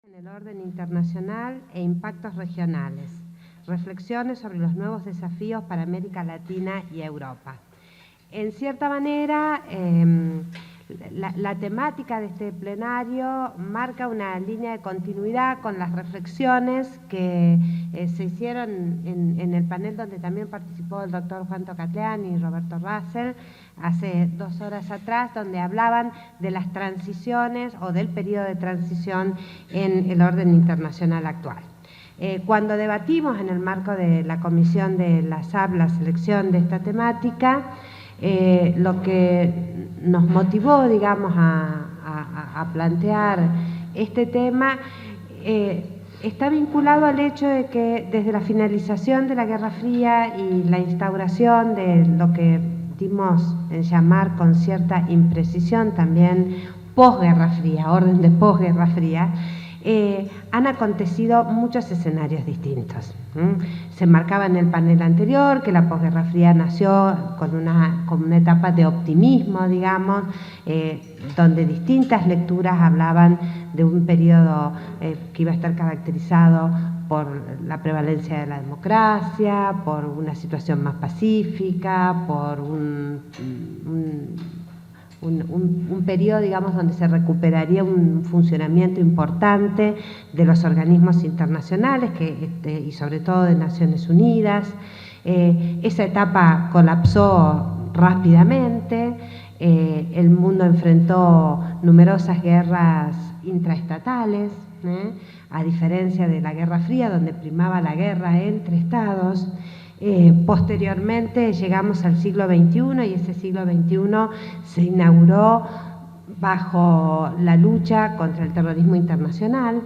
En el orden internacional e impactos regionales. Reflexiones sobre los nuevos desafíos para América Latina y Europa. En cierta manera, la temática de este plenario marca una línea de continuidad con las reflexiones que se hicieron en el panel donde también participó el doctor Juan Tocatlián y Roberto Russell hace 2 horas atrás, donde hablaban de las transiciones o del periodo de transición en el orden internacional actual. Cuando debatimos en el marco de la comisión de la SAB la selección de esta temática, lo que nos motivó, digamos, a plantear este tema está vinculado al hecho de que desde la finalización de la Guerra Fría y la instauración de lo que dimos en llamar con cierta imprecisión también posguerra fría, orden de posguerra fría, han acontecido muchos escenarios distintos. Se marcaba en el panel anterior que la posguerra fría nació con una etapa de optimismo, digamos, donde distintas lecturas hablaban de un periodo que iba a estar caracterizado por la prevalencia de la democracia, por una situación más pacífica, por un periodo, digamos, donde se recuperaría un funcionamiento importante de los organismos internacionales y sobre todo de Naciones Unidas. Esa etapa colapsó rápidamente, el mundo enfrentó numerosas guerras intraestatales, a diferencia de la Guerra Fría, donde primaba la guerra entre estados. Posteriormente llegamos al siglo XXI y ese siglo XXI se inauguró bajo la lucha contra el terrorismo internacional,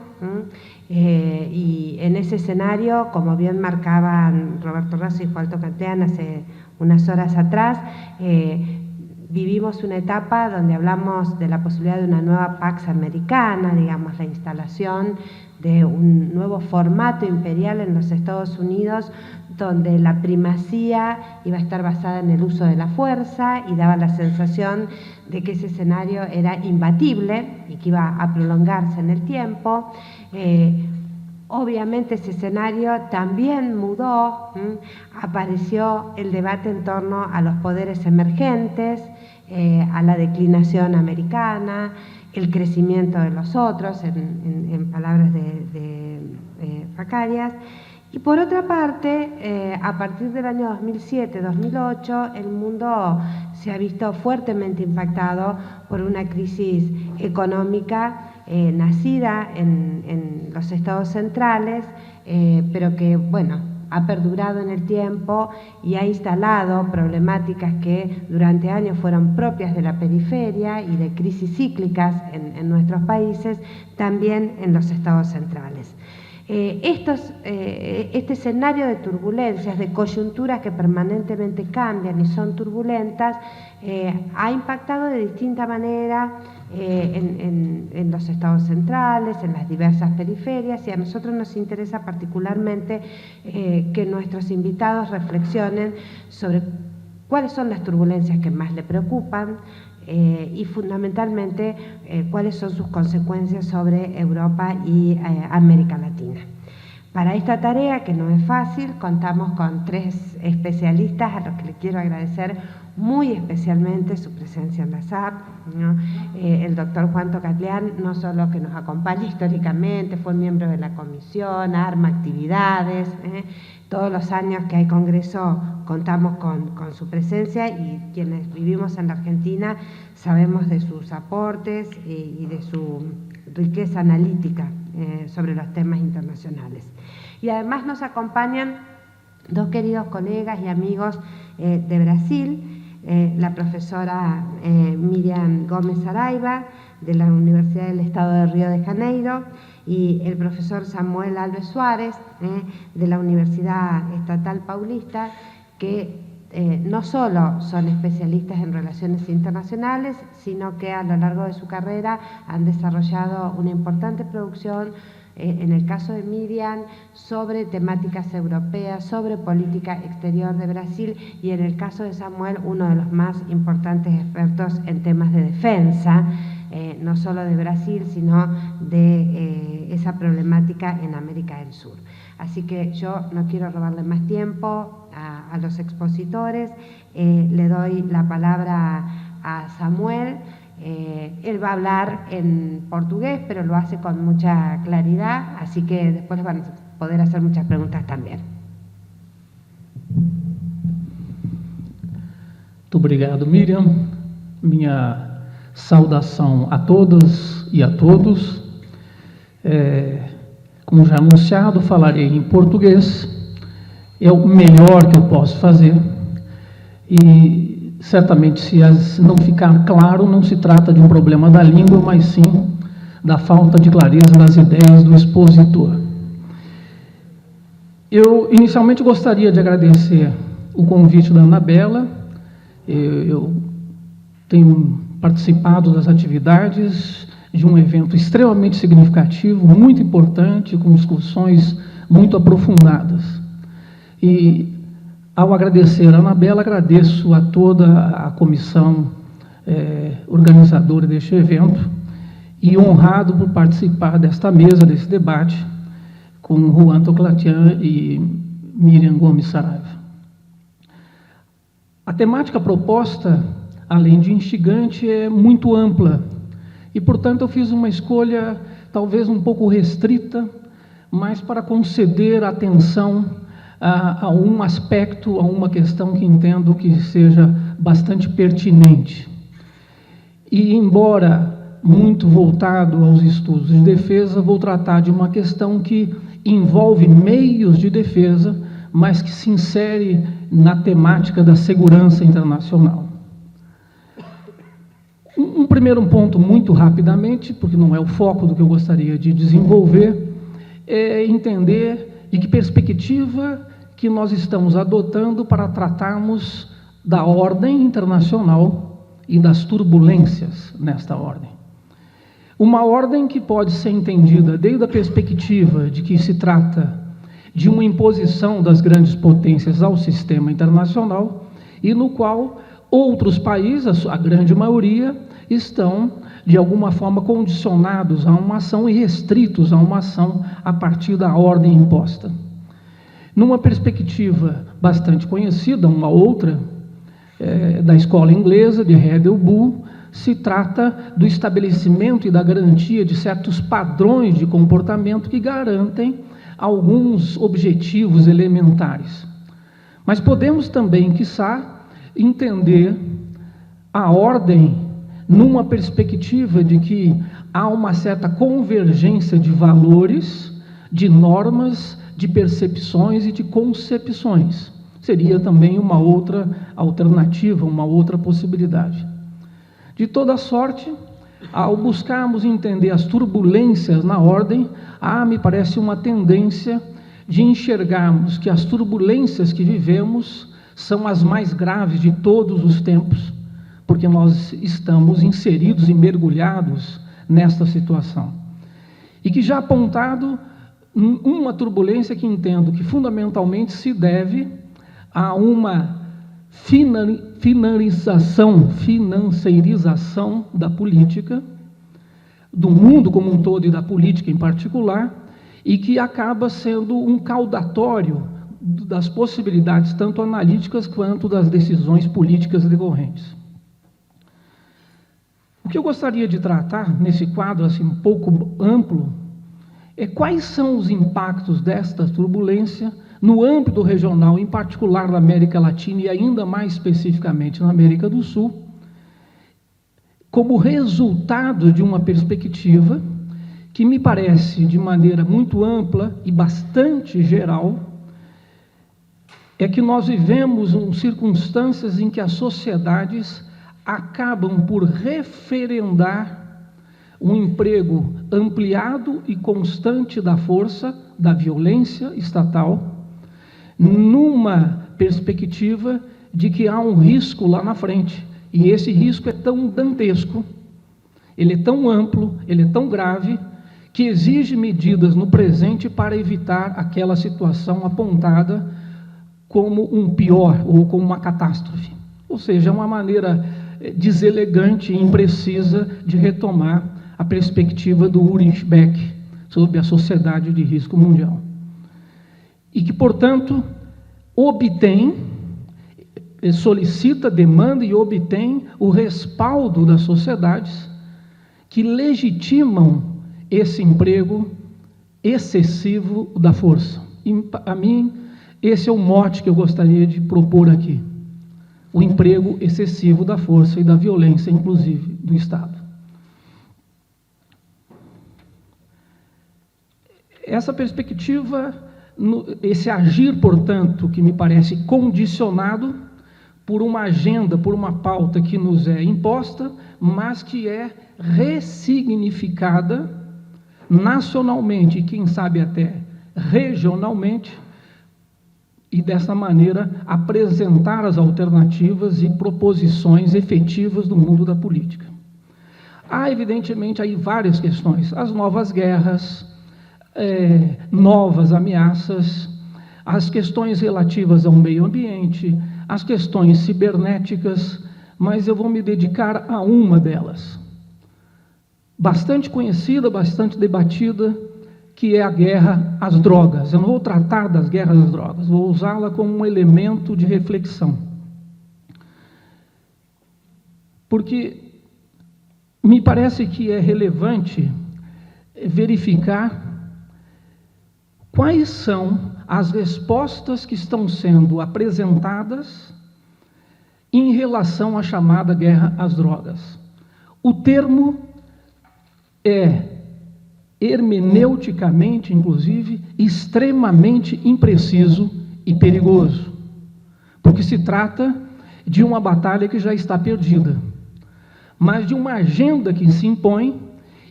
y en ese escenario, como bien marcaban Roberto Russell y Juan Tocatlián hace unas horas atrás, vivimos una etapa donde hablamos de la posibilidad de una nueva Pax Americana, digamos, la instalación de un nuevo formato imperial en los Estados Unidos, donde la primacía iba a estar basada en el uso de la fuerza y daba la sensación de que ese escenario era imbatible y que iba a prolongarse en el tiempo. Obviamente ese escenario también mudó, apareció el debate en torno a los poderes emergentes, a la declinación americana, el crecimiento de los otros, en palabras de Facarias. Y por otra parte, a partir del año 2007-2008, el mundo se ha visto fuertemente impactado por una crisis económica nacida en los estados centrales, pero que, bueno, ha perdurado en el tiempo y ha instalado problemáticas que durante años fueron propias de la periferia y de crisis cíclicas en nuestros países, también en los estados centrales. Este escenario de turbulencias, de coyunturas que permanentemente cambian y son turbulentas, ha impactado de distinta manera en los estados centrales, en las diversas periferias, y a nosotros nos interesa particularmente que nuestros invitados reflexionen sobre cuáles son las turbulencias que más le preocupan, y fundamentalmente cuáles son sus consecuencias sobre Europa y América Latina. Para esta tarea, que no es fácil, contamos con 3 especialistas a los que les quiero agradecer muy especialmente su presencia en la SAB, ¿no? El doctor Juan Tocatlián, no solo que nos acompaña históricamente, fue miembro de la comisión, arma actividades, todos los años que hay congreso contamos con su presencia, y quienes vivimos en la Argentina sabemos de sus aportes y de su riqueza analítica sobre los temas internacionales. Y además nos acompañan 2 queridos colegas y amigos de Brasil, la profesora Miriam Gómez Saraiva, de la Universidad del Estado de Río de Janeiro, y el profesor Samuel Alves Suárez, de la Universidad Estatal Paulista, que no solo son especialistas en relaciones internacionales, sino que a lo largo de su carrera han desarrollado una importante producción, en el caso de Miriam, sobre temáticas europeas, sobre política exterior de Brasil, y en el caso de Samuel, uno de los más importantes expertos en temas de defensa, no solo de Brasil, sino de esa problemática en América del Sur. Así que yo no quiero robarle más tiempo a los expositores, le doy la palabra a Samuel. Él va a hablar en portugués, pero lo hace con mucha claridad, así que después les van a poder hacer muchas preguntas também. Muito obrigado, Miriam. Minha saudação a todas e a todos. Como já anunciado, falarei em português. É o melhor que eu posso fazer. E certamente, se não ficar claro, não se trata de um problema da língua, mas sim da falta de clareza das ideias do expositor. Eu, inicialmente, gostaria de agradecer o convite da Anabela. Eu tenho participado das atividades de um evento extremamente significativo, muito importante, com discussões muito aprofundadas. E, ao agradecer a Anabela, agradeço a toda a comissão organizadora deste evento e honrado por participar desta mesa, desse debate, com Juan Toclatian e Miriam Gomes Saraiva. A temática proposta, além de instigante, é muito ampla e, portanto, eu fiz uma escolha talvez um pouco restrita, mas para conceder atenção a um aspecto, a uma questão que entendo que seja bastante pertinente. E, embora muito voltado aos estudos de defesa, vou tratar de uma questão que envolve meios de defesa, mas que se insere na temática da segurança internacional. Um primeiro ponto, muito rapidamente, porque não é o foco do que eu gostaria de desenvolver, é entender de que perspectiva que nós estamos adotando para tratarmos da ordem internacional e das turbulências nesta ordem. Uma ordem que pode ser entendida desde a perspectiva de que se trata de uma imposição das grandes potências ao sistema internacional e no qual outros países, a grande maioria, estão, de alguma forma, condicionados a uma ação e restritos a uma ação a partir da ordem imposta. Numa perspectiva bastante conhecida, uma outra, da escola inglesa, de Heidelberg, se trata do estabelecimento e da garantia de certos padrões de comportamento que garantem alguns objetivos elementares. Mas podemos também, quiçá, entender a ordem numa perspectiva de que há uma certa convergência de valores, de normas, de percepções e de concepções. Seria também uma outra alternativa, uma outra possibilidade. De toda sorte, ao buscarmos entender as turbulências na ordem, me parece uma tendência de enxergarmos que as turbulências que vivemos são as mais graves de todos os tempos, porque nós estamos inseridos e mergulhados nesta situação. E que já apontado uma turbulência que entendo que fundamentalmente se deve a uma financeirização da política, do mundo como um todo e da política em particular, e que acaba sendo um caudatório das possibilidades tanto analíticas quanto das decisões políticas decorrentes. O que eu gostaria de tratar nesse quadro assim um pouco amplo é quais são os impactos desta turbulência no âmbito regional, em particular na América Latina e ainda mais especificamente na América do Sul, como resultado de uma perspectiva que me parece, de maneira muito ampla e bastante geral, é que nós vivemos circunstâncias em que as sociedades acabam por referendar um emprego ampliado e constante da força, da violência estatal, numa perspectiva de que há um risco lá na frente, e esse risco é tão dantesco, ele é tão amplo, ele é tão grave, que exige medidas no presente para evitar aquela situação apontada como um pior ou como uma catástrofe. Ou seja, é uma maneira deselegante e imprecisa de retomar a perspectiva do Ulrich Beck sobre a sociedade de risco mundial. E que, portanto, solicita, demanda e obtém o respaldo das sociedades que legitimam esse emprego excessivo da força. E, a mim, esse é o mote que eu gostaria de propor aqui. O emprego excessivo da força e da violência, inclusive, do Estado. Essa perspectiva, esse agir, portanto, que me parece condicionado por uma agenda, por uma pauta que nos é imposta, mas que é ressignificada nacionalmente e, quem sabe, até regionalmente, e dessa maneira apresentar as alternativas e proposições efetivas do mundo da política. Há, evidentemente, aí várias questões: as novas guerras, novas ameaças, as questões relativas ao meio ambiente, as questões cibernéticas, mas eu vou me dedicar a uma delas, bastante conhecida, bastante debatida, que é a guerra às drogas. Eu não vou tratar das guerras às drogas, vou usá-la como um elemento de reflexão. Porque me parece que é relevante verificar quais são as respostas que estão sendo apresentadas em relação à chamada guerra às drogas. O termo é hermeneuticamente, inclusive, extremamente impreciso e perigoso, porque se trata de uma batalha que já está perdida, mas de uma agenda que se impõe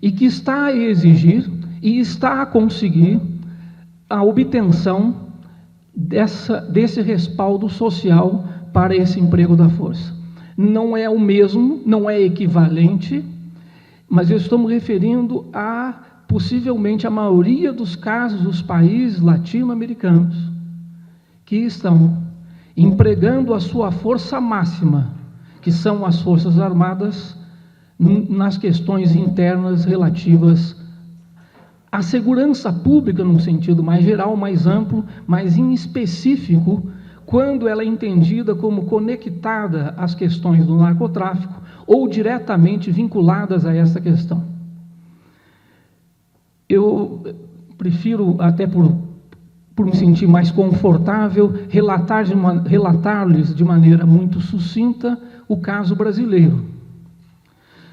e que está a exigir e está a conseguir a obtenção desse respaldo social para esse emprego da força. Não é o mesmo, não é equivalente, mas eu estou me referindo a, possivelmente, a maioria dos casos dos países latino-americanos que estão empregando a sua força máxima, que são as Forças Armadas, nas questões internas relativas à segurança pública, num sentido mais geral, mais amplo, mas em específico, quando ela é entendida como conectada às questões do narcotráfico ou diretamente vinculadas a essa questão. Eu prefiro, até por me sentir mais confortável, relatar-lhes de maneira muito sucinta o caso brasileiro.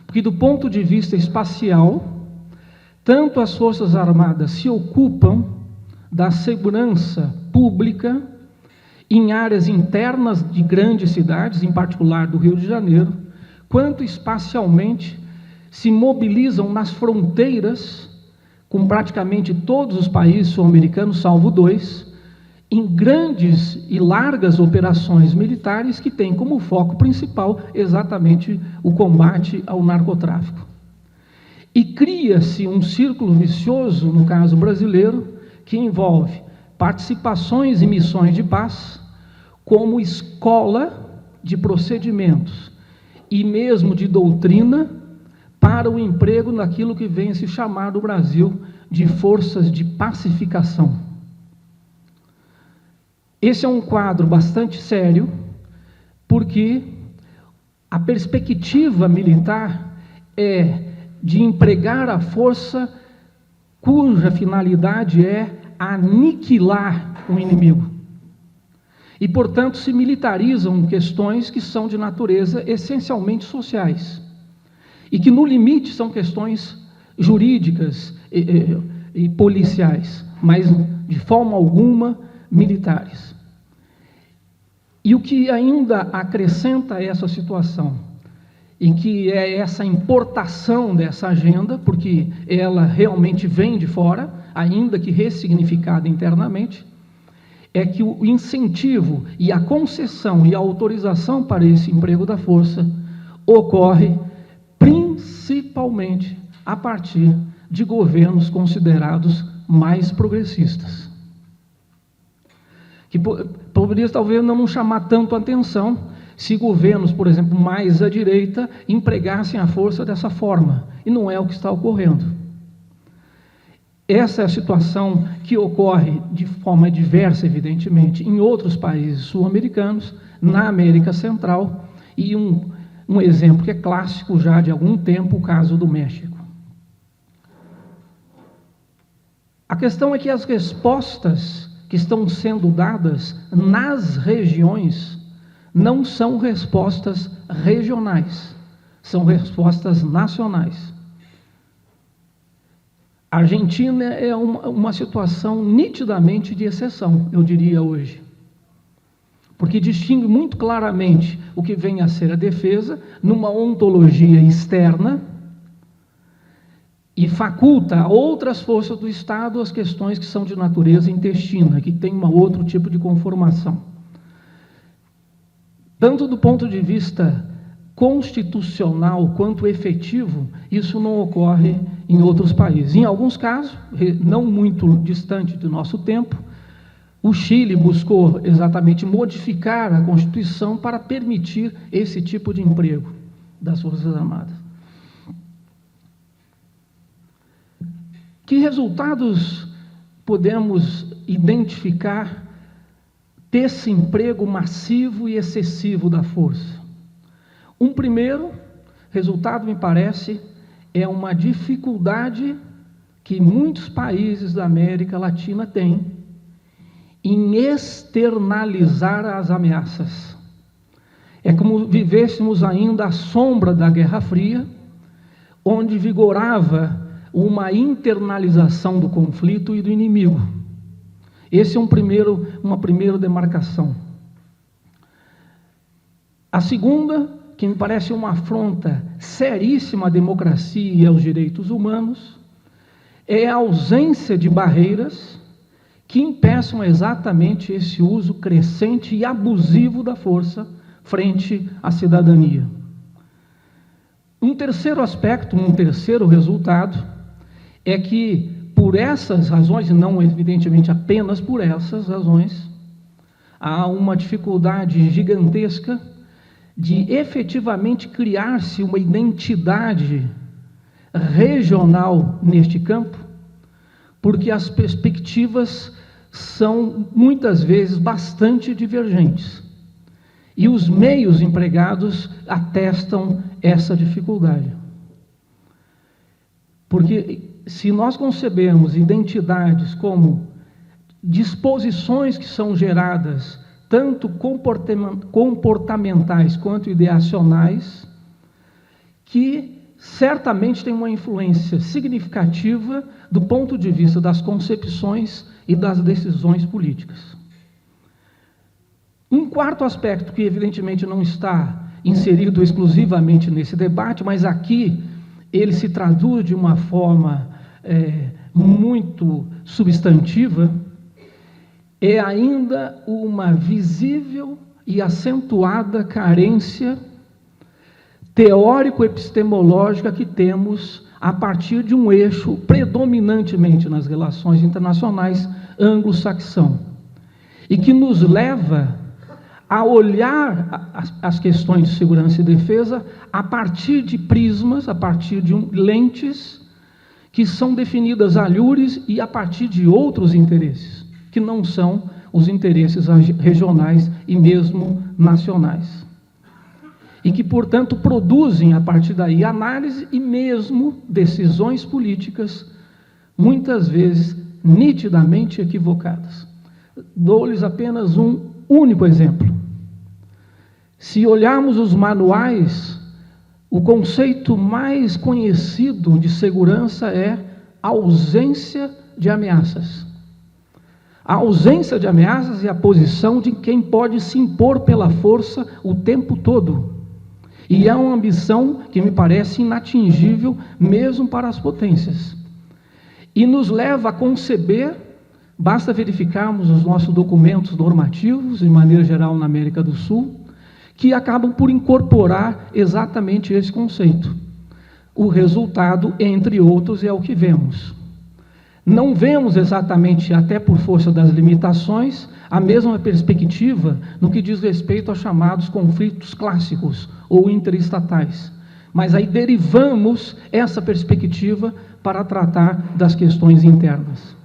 Porque, do ponto de vista espacial, tanto as Forças Armadas se ocupam da segurança pública em áreas internas de grandes cidades, em particular do Rio de Janeiro, quanto espacialmente se mobilizam nas fronteiras com praticamente todos os países sul-americanos, salvo 2, em grandes e largas operações militares que têm como foco principal exatamente o combate ao narcotráfico. E cria-se um círculo vicioso, no caso brasileiro, que envolve participações em missões de paz como escola de procedimentos e mesmo de doutrina para o emprego naquilo que vem se chamar no Brasil de forças de pacificação. Esse é um quadro bastante sério, porque a perspectiva militar é de empregar a força cuja finalidade é aniquilar o inimigo. E, portanto, se militarizam questões que são de natureza essencialmente sociais, e que, no limite, são questões jurídicas e policiais, mas, de forma alguma, militares. E o que ainda acrescenta essa situação, em que é essa importação dessa agenda, porque ela realmente vem de fora, ainda que ressignificada internamente, é que o incentivo e a concessão e a autorização para esse emprego da força ocorre principalmente a partir de governos considerados mais progressistas, que poderia talvez não chamar tanto a atenção se governos, por exemplo, mais à direita, empregassem a força dessa forma, e não é o que está ocorrendo. Essa é a situação que ocorre de forma diversa, evidentemente, em outros países sul-americanos, na América Central, e um exemplo que é clássico já de algum tempo, o caso do México. A questão é que as respostas que estão sendo dadas nas regiões não são respostas regionais, são respostas nacionais. A Argentina é uma situação nitidamente de exceção, eu diria hoje, porque distingue muito claramente o que vem a ser a defesa numa ontologia externa e faculta a outras forças do Estado as questões que são de natureza intestina, que tem um outro tipo de conformação. Tanto do ponto de vista constitucional quanto efetivo, isso não ocorre em outros países. Em alguns casos, não muito distante do nosso tempo, o Chile buscou exatamente modificar a Constituição para permitir esse tipo de emprego das Forças Armadas. Que resultados podemos identificar desse emprego massivo e excessivo da força? Um primeiro resultado, me parece, é uma dificuldade que muitos países da América Latina têm em externalizar as ameaças. É como vivêssemos ainda à sombra da Guerra Fria, onde vigorava uma internalização do conflito e do inimigo. Esse é uma primeira demarcação. A segunda, que me parece uma afronta seríssima à democracia e aos direitos humanos, é a ausência de barreiras que impeçam exatamente esse uso crescente e abusivo da força frente à cidadania. Um terceiro aspecto, um terceiro resultado, é que, por essas razões, e não evidentemente apenas por essas razões, há uma dificuldade gigantesca de efetivamente criar-se uma identidade regional neste campo, porque as perspectivas são, muitas vezes, bastante divergentes. E os meios empregados atestam essa dificuldade. Porque se nós concebermos identidades como disposições que são geradas, tanto comportamentais quanto ideacionais, que certamente têm uma influência significativa do ponto de vista das concepções e das decisões políticas. Um quarto aspecto, que evidentemente não está inserido exclusivamente nesse debate, mas aqui ele se traduz de uma forma muito substantiva, é ainda uma visível e acentuada carência teórico-epistemológica que temos a partir de um eixo predominantemente nas relações internacionais anglo-saxão, e que nos leva a olhar as questões de segurança e defesa a partir de prismas, a partir de lentes que são definidas a alhures e a partir de outros interesses, que não são os interesses regionais e mesmo nacionais. E que, portanto, produzem, a partir daí, análise e mesmo decisões políticas, muitas vezes nitidamente equivocadas. Dou-lhes apenas um único exemplo. Se olharmos os manuais, o conceito mais conhecido de segurança é a ausência de ameaças. A ausência de ameaças é a posição de quem pode se impor pela força o tempo todo. E é uma ambição que me parece inatingível mesmo para as potências. E nos leva a conceber, basta verificarmos os nossos documentos normativos, de maneira geral na América do Sul, que acabam por incorporar exatamente esse conceito. O resultado, entre outros, é o que vemos. não vemos exatamente, até por força das limitações, a mesma perspectiva no que diz respeito aos chamados conflitos clássicos ou interestatais. Mas aí derivamos essa perspectiva para tratar das questões internas.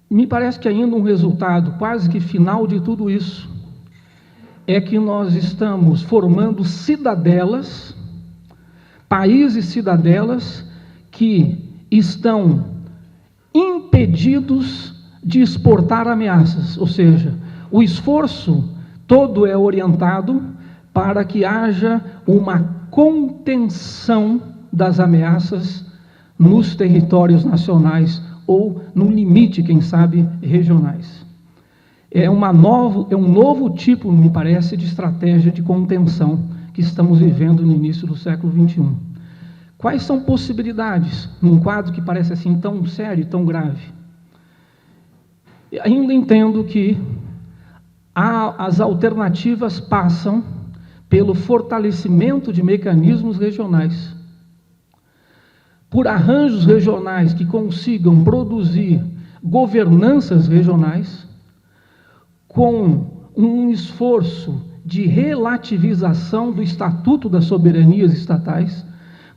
Me parece que ainda um resultado quase que final de tudo isso é que nós estamos formando cidadelas, países cidadelas que estão impedidos de exportar ameaças, ou seja, o esforço todo é orientado para que haja uma contenção das ameaças nos territórios nacionais ou no limite, quem sabe, regionais. É um novo tipo, me parece, de estratégia de contenção que estamos vivendo no início do século XXI. Quais são possibilidades num quadro que parece assim tão sério, tão grave? Ainda entendo que as alternativas passam pelo fortalecimento de mecanismos regionais, por arranjos regionais que consigam produzir governanças regionais, com um esforço de relativização do Estatuto das Soberanias Estatais,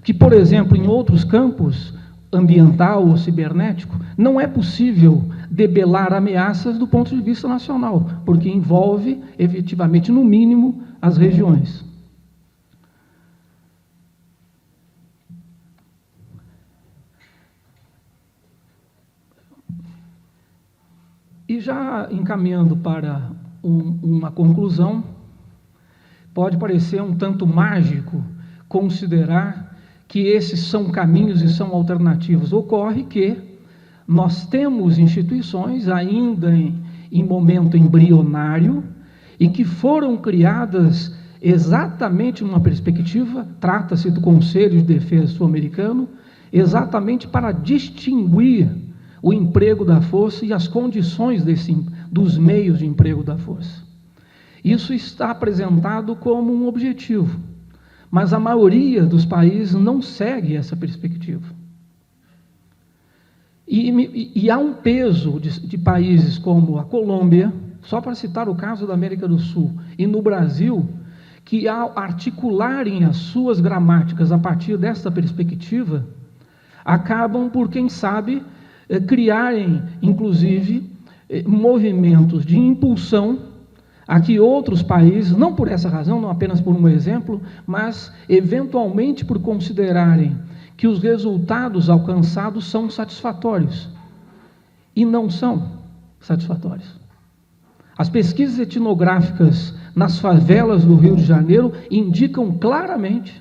que, por exemplo, em outros campos, ambiental ou cibernético, não é possível debelar ameaças do ponto de vista nacional, porque envolve, efetivamente, no mínimo, as regiões. E já encaminhando para uma conclusão, pode parecer um tanto mágico considerar que esses são caminhos e são alternativos. Ocorre que nós temos instituições ainda em momento embrionário e que foram criadas exatamente numa perspectiva, trata-se do Conselho de Defesa Sul-Americano, exatamente para distinguir o emprego da força e as condições dos meios de emprego da força. Isso está apresentado como um objetivo, mas a maioria dos países não segue essa perspectiva. E há um peso de países como a Colômbia, só para citar o caso da América do Sul, e no Brasil, que ao articularem as suas gramáticas a partir dessa perspectiva, acabam por, quem sabe, criarem, inclusive, movimentos de impulsão a que outros países, não por essa razão, não apenas por um exemplo, mas eventualmente por considerarem que os resultados alcançados são satisfatórios. E não são satisfatórios. As pesquisas etnográficas nas favelas do Rio de Janeiro indicam claramente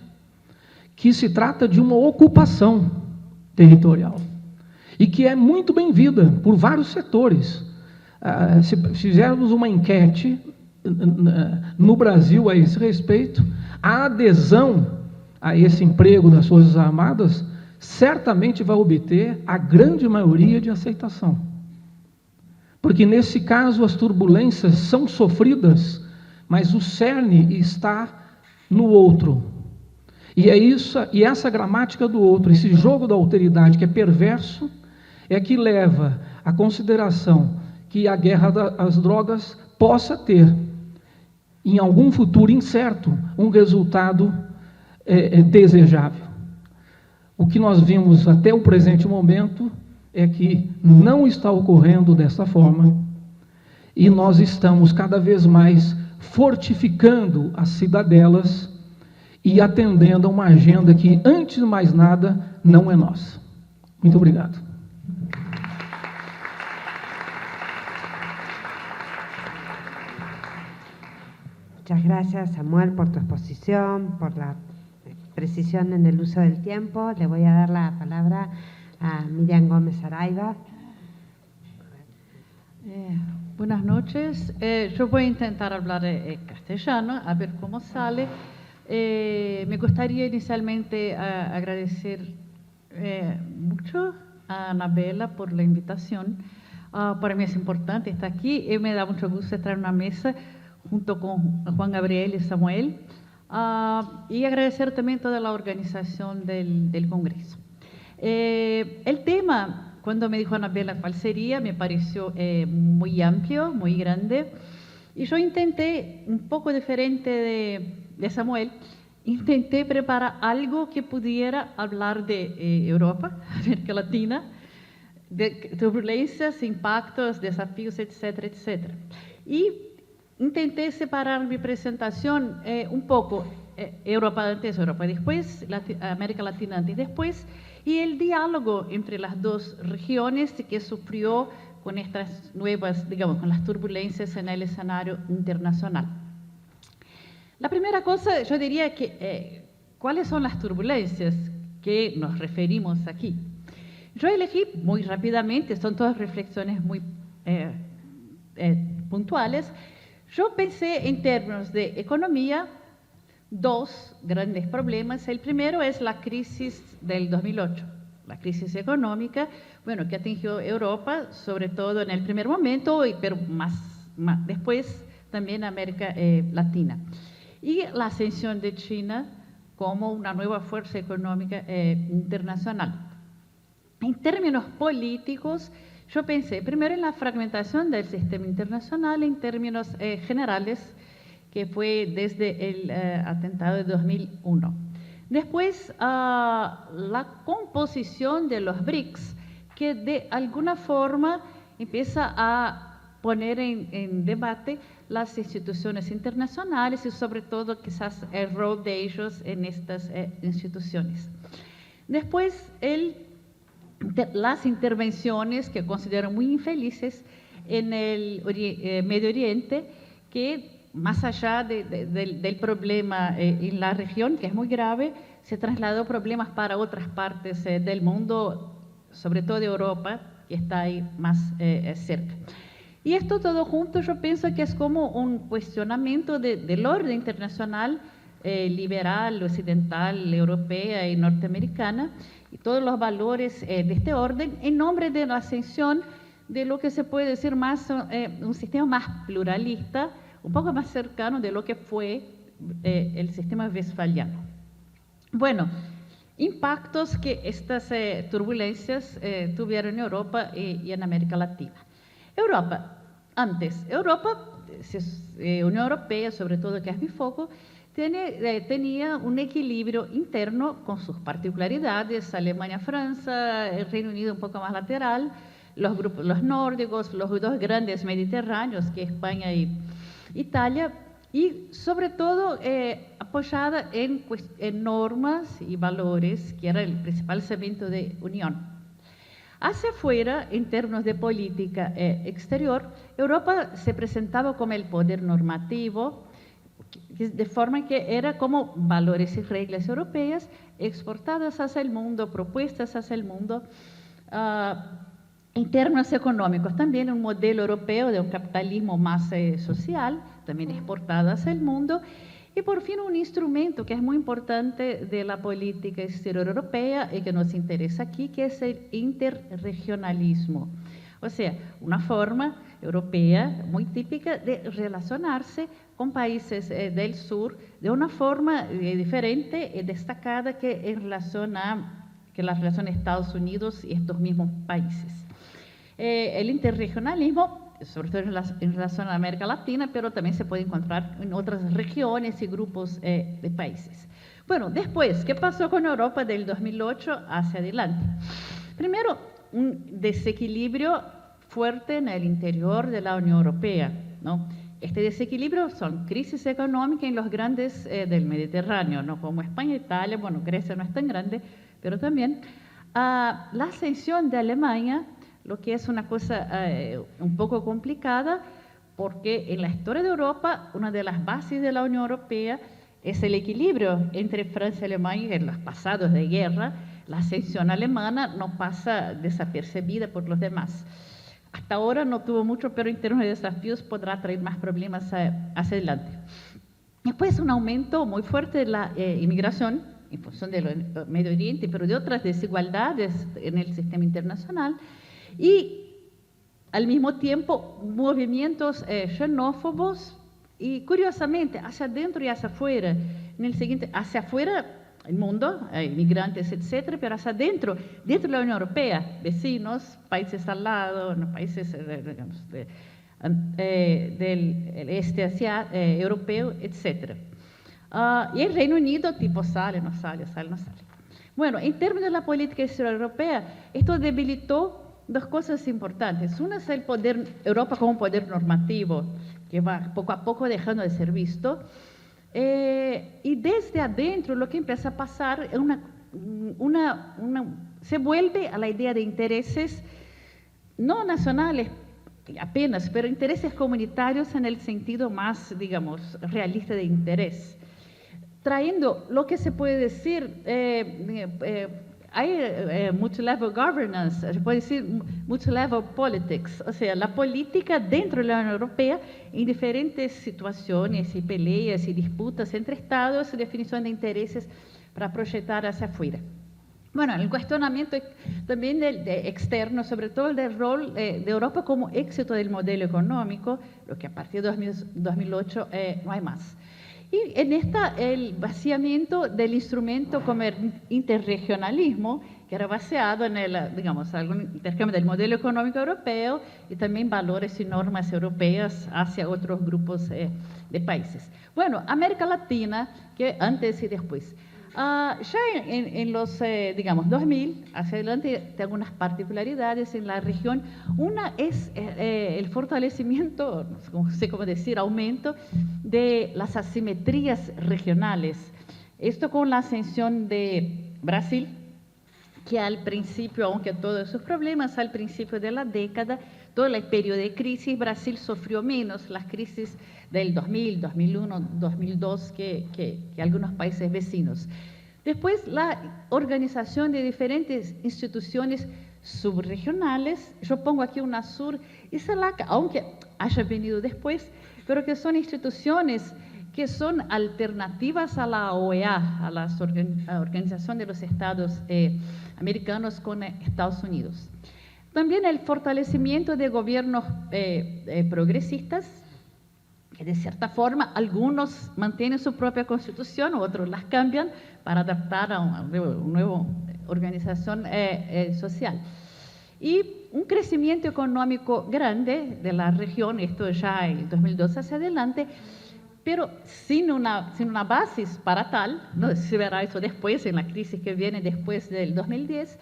que se trata de uma ocupação territorial e que é muito bem-vinda por vários setores. Se fizermos uma enquete no Brasil a esse respeito, a adesão a esse emprego das Forças Armadas certamente vai obter a grande maioria de aceitação. Porque, nesse caso, as turbulências são sofridas, mas o cerne está no outro. E é isso, e essa gramática do outro, esse jogo da alteridade que é perverso, é que leva à consideração que a guerra às drogas possa ter, em algum futuro incerto, um resultado desejável. O que nós vimos até o presente momento é que não está ocorrendo dessa forma e nós estamos cada vez mais fortificando as cidadelas e atendendo a uma agenda que, antes de mais nada, não é nossa. Muito obrigado. Muchas gracias, Samuel, por tu exposición, por la precisión en el uso del tiempo. Le voy a dar la palabra a Miriam Gómez Araiva. Buenas noches. Yo voy a intentar hablar castellano, a ver cómo sale. Me gustaría inicialmente agradecer mucho a Anabela por la invitación. Para mí es importante estar aquí y me da mucho gusto estar en una mesa junto con Juan Gabriel y Samuel. y agradecer también toda la organización del Congreso. El tema, cuando me dijo Anabela cuál sería, me pareció muy amplio, muy grande, y yo intenté, un poco diferente de Samuel, intenté preparar algo que pudiera hablar de Europa, América Latina, de turbulencias, impactos, desafíos, etcétera, etcétera. Y intenté separar mi presentación un poco, Europa antes, Europa después, América Latina antes y después, y el diálogo entre las dos regiones que sufrió con estas nuevas, digamos, con las turbulencias en el escenario internacional. La primera cosa, yo diría que, ¿cuáles son las turbulencias que nos referimos aquí? Yo elegí muy rápidamente, son todas reflexiones muy puntuales. Yo pensé en términos de economía, dos grandes problemas. El primero es la crisis del 2008, la crisis económica, bueno, que atingió Europa, sobre todo en el primer momento, pero más después también América Latina. Y la ascensión de China como una nueva fuerza económica internacional. En términos políticos, yo pensé primero en la fragmentación del sistema internacional en términos generales, que fue desde el atentado de 2001. Después, la composición de los BRICS, que de alguna forma empieza a poner en debate las instituciones internacionales y sobre todo quizás el rol de ellos en estas instituciones. Después, las intervenciones que considero muy infelices en el Medio Oriente, que más allá del problema en la región, que es muy grave, se trasladó problemas para otras partes del mundo, sobre todo de Europa, que está ahí más cerca. Y esto todo junto yo pienso que es como un cuestionamiento del orden internacional liberal, occidental, europea y norteamericana, y todos los valores de este orden en nombre de la ascensión de lo que se puede decir más un sistema más pluralista, un poco más cercano de lo que fue el sistema westfaliano. Bueno, impactos que estas turbulencias tuvieron en Europa y en América Latina. Europa, Unión Europea, sobre todo, que es mi foco, tenía un equilibrio interno con sus particularidades, Alemania, Francia, el Reino Unido un poco más lateral, los nórdicos, los dos grandes mediterráneos, que es España y Italia, y sobre todo apoyada en normas y valores, que era el principal cemento de unión. Hacia afuera, en términos de política exterior, Europa se presentaba como el poder normativo, de forma que era como valores y reglas europeas exportadas hacia el mundo, propuestas hacia el mundo. En términos económicos, también un modelo europeo de un capitalismo más social, también exportado hacia el mundo. Y por fin un instrumento que es muy importante de la política exterior europea y que nos interesa aquí, que es el interregionalismo. O sea, una forma europea muy típica de relacionarse con países del sur de una forma diferente y destacada que en relación a la relación de Estados Unidos y estos mismos países. El interregionalismo, sobre todo en relación a América Latina, pero también se puede encontrar en otras regiones y grupos de países. Bueno, después, ¿qué pasó con Europa del 2008 hacia adelante? Primero, un desequilibrio fuerte en el interior de la Unión Europea, ¿no? Este desequilibrio son crisis económica en los grandes del Mediterráneo, ¿no? Como España, Italia, bueno, Grecia no es tan grande, pero también la ascensión de Alemania, lo que es una cosa un poco complicada, porque en la historia de Europa, una de las bases de la Unión Europea es el equilibrio entre Francia y Alemania en los pasados de guerra. La ascensión alemana no pasa desapercibida por los demás. Hasta ahora no tuvo mucho, pero en términos de desafíos podrá traer más problemas hacia adelante. Después un aumento muy fuerte de la inmigración en función del Medio Oriente, pero de otras desigualdades en el sistema internacional. Y al mismo tiempo movimientos xenófobos y curiosamente hacia adentro y hacia afuera en el siguiente, hacia afuera, el mundo, inmigrantes, etcétera, pero hacia adentro, dentro de la Unión Europea, vecinos, países al lado, no, países digamos, del este europeo, etcétera. Y el Reino Unido, tipo, sale, no sale, sale, no sale. Bueno, en términos de la política exterior europea, esto debilitó dos cosas importantes. Una es el poder, Europa como poder normativo, que va poco a poco dejando de ser visto. Y desde adentro lo que empieza a pasar es se vuelve a la idea de intereses no nacionales apenas, pero intereses comunitarios en el sentido más, digamos, realista de interés. Trayendo lo que se puede decir, hay multilevel governance, se puede decir multilevel politics, o sea, la política dentro de la Unión Europea en diferentes situaciones y peleas y disputas entre estados, definición de intereses para proyectar hacia afuera. Bueno, el cuestionamiento también externo, sobre todo el del rol de Europa como éxito del modelo económico, lo que a partir de 2008 no hay más. Y en el vaciamiento del instrumento como el interregionalismo, que era baseado en algún intercambio del modelo económico europeo y también valores y normas europeas hacia otros grupos de países. Bueno, América Latina, que antes y después. Ya en los, 2000, hacia adelante, hay algunas particularidades en la región. Una es el fortalecimiento, no sé cómo decir, aumento de las asimetrías regionales. Esto con la ascensión de Brasil, que al principio, aunque todos sus problemas, al principio de la década, todo el periodo de crisis, Brasil sufrió menos las crisis del 2000, 2001, 2002 que algunos países vecinos. Después, la organización de diferentes instituciones subregionales, yo pongo aquí UNASUR y CELAC, aunque haya venido después, pero que son instituciones que son alternativas a la OEA, a la Organización de los Estados Americanos con Estados Unidos. También el fortalecimiento de gobiernos progresistas, que de cierta forma algunos mantienen su propia constitución, otros las cambian para adaptar a una nueva organización social. Y un crecimiento económico grande de la región, esto ya en 2012 hacia adelante, pero sin una base para tal, ¿no? Se verá eso después, en la crisis que viene después del 2010,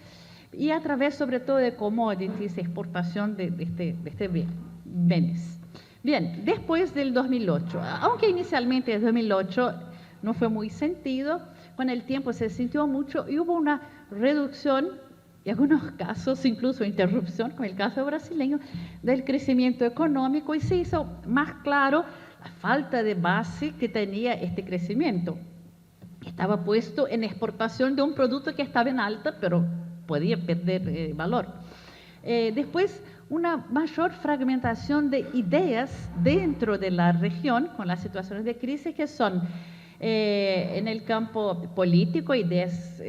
y a través sobre todo de commodities, exportación de este bienes. Bien, después del 2008, aunque inicialmente el 2008 no fue muy sentido, con el tiempo se sintió mucho y hubo una reducción, y en algunos casos incluso interrupción, como el caso brasileño, del crecimiento económico, y se hizo más claro la falta de base que tenía este crecimiento. Estaba puesto en exportación de un producto que estaba en alta, pero podía perder valor. Después, una mayor fragmentación de ideas dentro de la región con las situaciones de crisis que son en el campo político, ideas,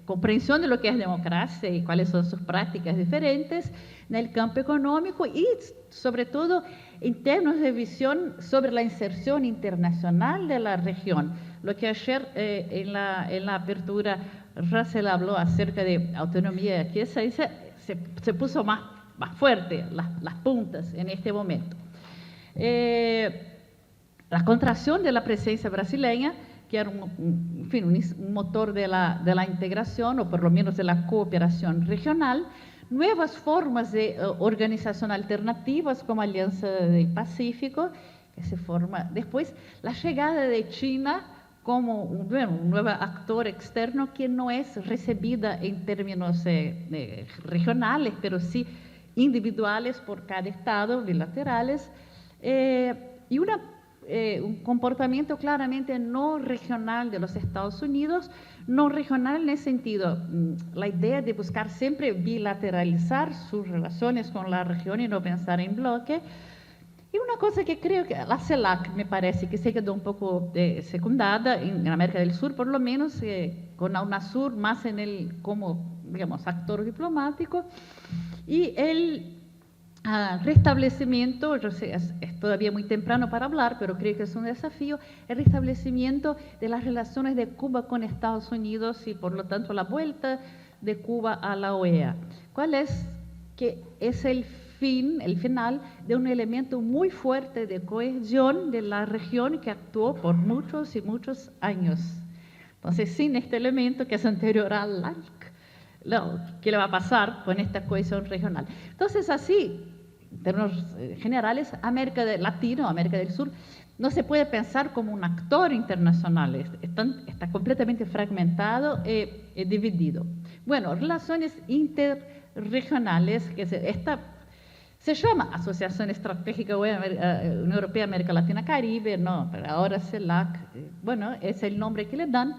comprensión de lo que es democracia y cuáles son sus prácticas diferentes, en el campo económico y sobre todo en términos de visión sobre la inserción internacional de la región. Lo que ayer en la apertura Russell habló acerca de autonomía, que se puso más fuerte las puntas en este momento. La contracción de la presencia brasileña, que era un motor de la integración, o por lo menos de la cooperación regional, nuevas formas de organización alternativas como Alianza del Pacífico, que se forma después, la llegada de China como un nuevo actor externo que no es recibida en términos regionales, pero sí individuales por cada estado, bilaterales, y un comportamiento claramente no regional de los Estados Unidos, no regional en el sentido, la idea de buscar siempre bilateralizar sus relaciones con la región y no pensar en bloque. Y una cosa que creo que la CELAC me parece que se quedó un poco secundada en América del Sur, por lo menos con la UNASUR más como, digamos, actor diplomático, y Restablecimiento, yo sé, es todavía muy temprano para hablar, pero creo que es un desafío, el restablecimiento de las relaciones de Cuba con Estados Unidos y por lo tanto la vuelta de Cuba a la OEA. ¿Cuál es? Que es el final de un elemento muy fuerte de cohesión de la región que actuó por muchos y muchos años. Entonces, sin este elemento que es anterior al ¿qué le va a pasar con esta cohesión regional? Entonces, así, en términos generales, América Latina, América del Sur, no se puede pensar como un actor internacional, está completamente fragmentado y dividido. Bueno, relaciones interregionales, que se llama Asociación Estratégica Unión Europea, América Latina, Caribe, no, pero ahora CELAC, bueno, es el nombre que le dan.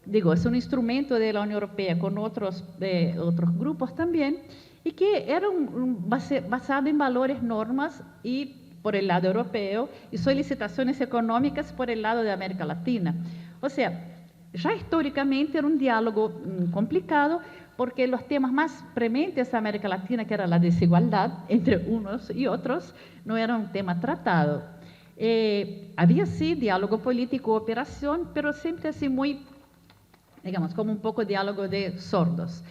Digo, es un instrumento de la Unión Europea con otros grupos también, y que era basado en valores, normas, y por el lado europeo, y solicitaciones económicas por el lado de América Latina. O sea, ya históricamente era un diálogo complicado, porque los temas más prementes de América Latina, que era la desigualdad entre unos y otros, no era un tema tratado. Había sí diálogo político, cooperación, pero siempre así muy, digamos, como un poco diálogo de sordos.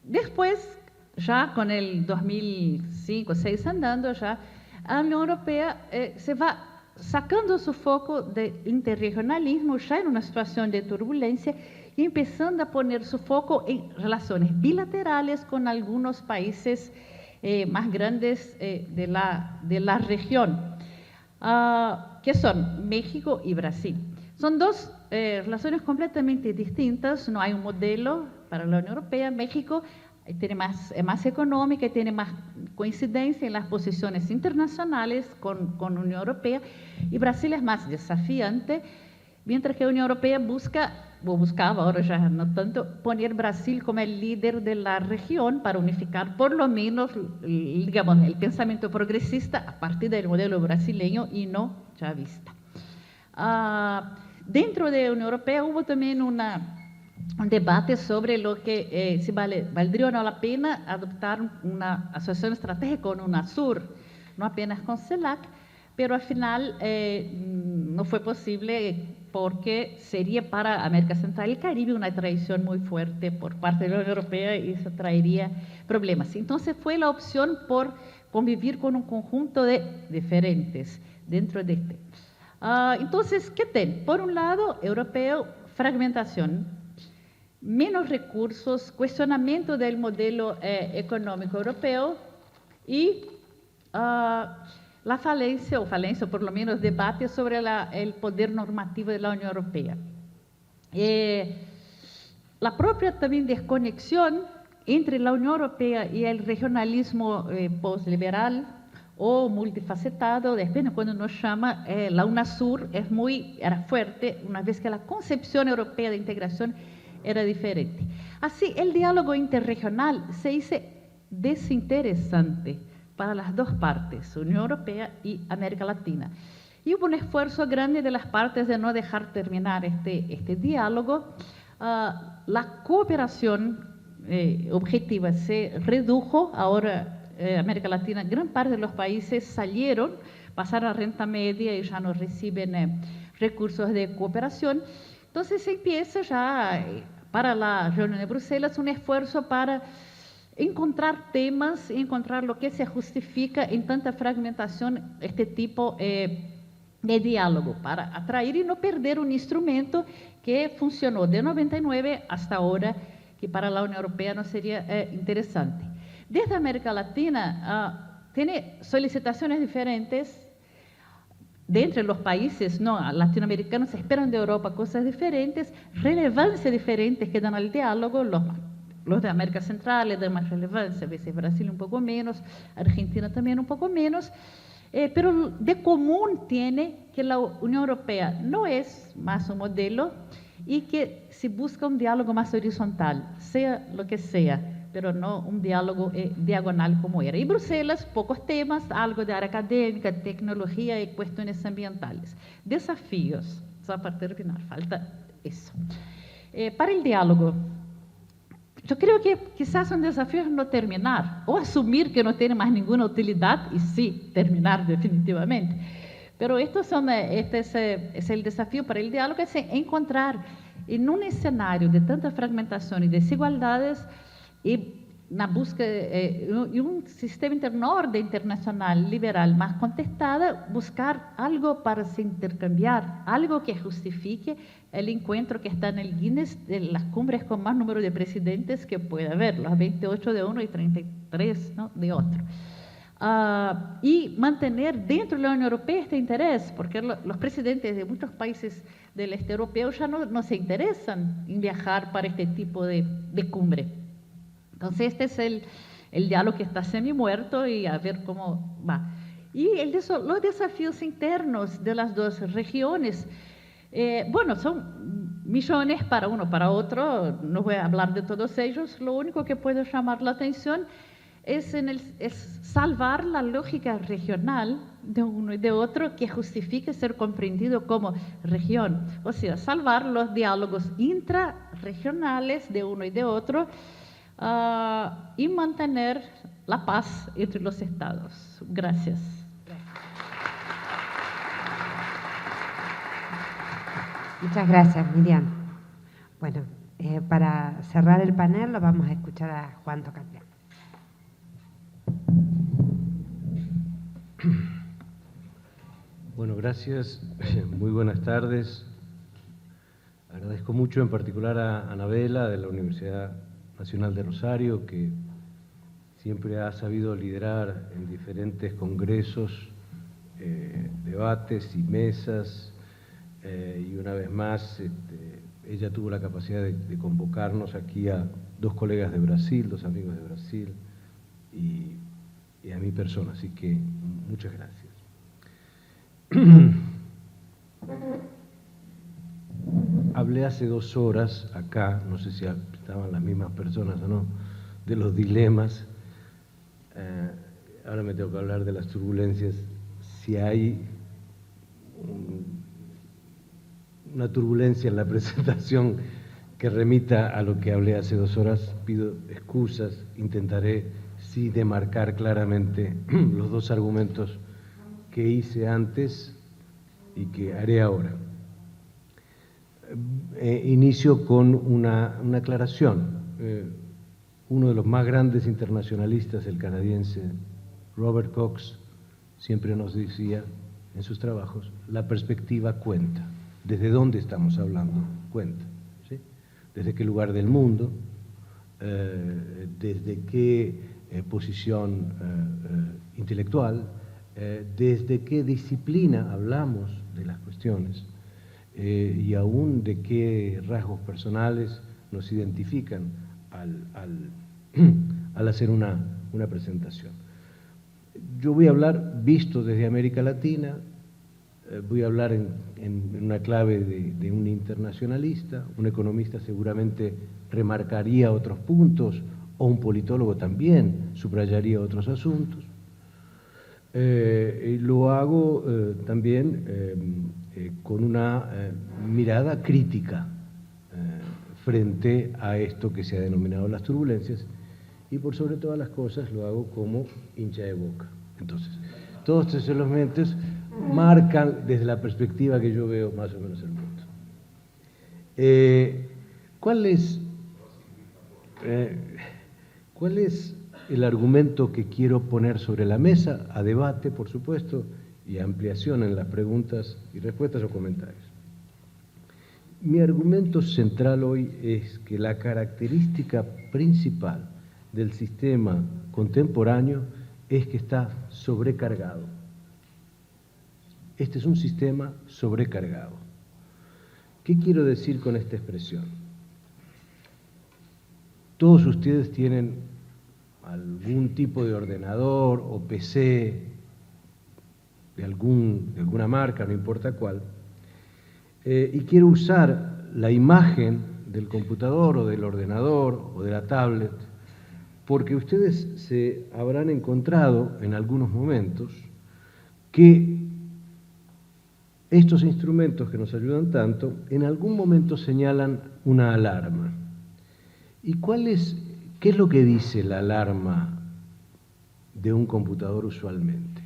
Después, ya con el 2005-2006 andando, ya la Unión Europea se va sacando su foco de interregionalismo, ya en una situación de turbulencia, y empezando a poner su foco en relaciones bilaterales con algunos países más grandes de la región, que son México y Brasil. Son dos relaciones completamente distintas, no hay un modelo para la Unión Europea. México es más económica y tiene más coincidencia en las posiciones internacionales con la Unión Europea, y Brasil es más desafiante, mientras que la Unión Europea buscaba, ahora ya no tanto, poner Brasil como el líder de la región para unificar por lo menos, digamos, el pensamiento progresista a partir del modelo brasileño y no chavista. Dentro de la Unión Europea hubo también un debate sobre lo que si valdría o no la pena adoptar una asociación estratégica con UNASUR, no apenas con CELAC, pero al final no fue posible, porque sería para América Central y el Caribe una traición muy fuerte por parte de la Unión Europea, y eso traería problemas. Entonces fue la opción por convivir con un conjunto de diferentes dentro de este. Entonces, ¿qué tiene? Por un lado, europeo, fragmentación, menos recursos, cuestionamiento del modelo económico europeo y la falencia, o por lo menos debate sobre el poder normativo de la Unión Europea. La propia también desconexión entre la Unión Europea y el regionalismo postliberal o multifacetado, depende cuando nos llama, la UNASUR era fuerte, una vez que la concepción europea de integración era diferente. Así, el diálogo interregional se hizo desinteresante para las dos partes, Unión Europea y América Latina. Y hubo un esfuerzo grande de las partes de no dejar terminar este diálogo. La cooperación objetiva se redujo. Ahora, América Latina, gran parte de los países pasaron a renta media y ya no reciben recursos de cooperación. Entonces se empieza ya, para la reunión de Bruselas, un esfuerzo para encontrar temas, encontrar lo que se justifica en tanta fragmentación, este tipo de diálogo, para atraer y no perder un instrumento que funcionó de 99 hasta ahora, que para la Unión Europea no sería interesante. Desde América Latina tiene solicitaciones diferentes. De entre los países latinoamericanos se esperan de Europa cosas diferentes, relevancias diferentes que dan al diálogo. Los de América Central le dan más relevancia, a veces Brasil un poco menos, Argentina también un poco menos, pero de común tiene que la Unión Europea no es más un modelo y que se busca un diálogo más horizontal, sea lo que sea, pero no un diálogo diagonal como era. Y Bruselas, pocos temas, algo de área académica, tecnología y cuestiones ambientales. Desafíos, só para terminar, falta eso. Para el diálogo, yo creo que quizás un desafío es no terminar, o asumir que no tiene más ninguna utilidad y sí, terminar definitivamente. Pero este es el desafío para el diálogo, es encontrar en un escenario de tanta fragmentación y desigualdades y na búsqueda de un sistema orden internacional liberal más contestada, buscar algo para se intercambiar, algo que justifique el encuentro que está en el Guinness de las cumbres con más número de presidentes que puede haber, los 28 de uno y 33, ¿no?, de otro. Y mantener dentro de la Unión Europea este interés, porque los presidentes de muchos países del este europeo ya no se interesan en viajar para este tipo de cumbre. Entonces, este es el diálogo que está semi-muerto y a ver cómo va. Y los desafíos internos de las dos regiones, bueno, son millones para uno, para otro, no voy a hablar de todos ellos, lo único que puede llamar la atención es salvar la lógica regional de uno y de otro que justifique ser comprendido como región, o sea, salvar los diálogos intrarregionales de uno y de otro, y mantener la paz entre los estados. Gracias. Muchas gracias, Miriam. Bueno, para cerrar el panel lo vamos a escuchar a Juan Tocatlián. Bueno, gracias. Muy buenas tardes. Agradezco mucho en particular a Anabela de la Universidad Nacional de Rosario, que siempre ha sabido liderar en diferentes congresos, debates y mesas, y una vez más ella tuvo la capacidad de convocarnos aquí a dos colegas de Brasil, dos amigos de Brasil, y a mi persona, así que muchas gracias. Hablé hace 2 horas acá, no sé si estaban las mismas personas o no, de los dilemas. Ahora me tengo que hablar de las turbulencias. Si hay una turbulencia en la presentación que remita a lo que hablé hace 2 horas, pido excusas, intentaré sí demarcar claramente los 2 argumentos que hice antes y que haré ahora. Inicio con una aclaración. Uno de los más grandes internacionalistas, el canadiense Robert Cox, siempre nos decía en sus trabajos, la perspectiva cuenta. ¿Desde dónde estamos hablando? Cuenta. ¿Sí? ¿Desde qué lugar del mundo? ¿Desde qué posición intelectual? ¿Desde qué disciplina hablamos de las cuestiones? Y aún de qué rasgos personales nos identifican al hacer una presentación. Yo voy a hablar visto desde América Latina, voy a hablar en una clave de un internacionalista, un economista seguramente remarcaría otros puntos, o un politólogo también subrayaría otros asuntos. Lo hago también con una mirada crítica frente a esto que se ha denominado las turbulencias, y por sobre todas las cosas lo hago como hincha de Boca. Entonces, todos estos elementos marcan desde la perspectiva que yo veo más o menos el mundo. ¿Cuál es el argumento que quiero poner sobre la mesa, a debate, por supuesto, y a ampliación en las preguntas y respuestas o comentarios? Mi argumento central hoy es que la característica principal del sistema contemporáneo es que está sobrecargado. Este es un sistema sobrecargado. ¿Qué quiero decir con esta expresión? Todos ustedes tienen algún tipo de ordenador o PC de alguna marca, no importa cuál, y quiero usar la imagen del computador o del ordenador o de la tablet, porque ustedes se habrán encontrado en algunos momentos que estos instrumentos que nos ayudan tanto, en algún momento señalan una alarma. ¿Y qué es lo que dice la alarma de un computador usualmente?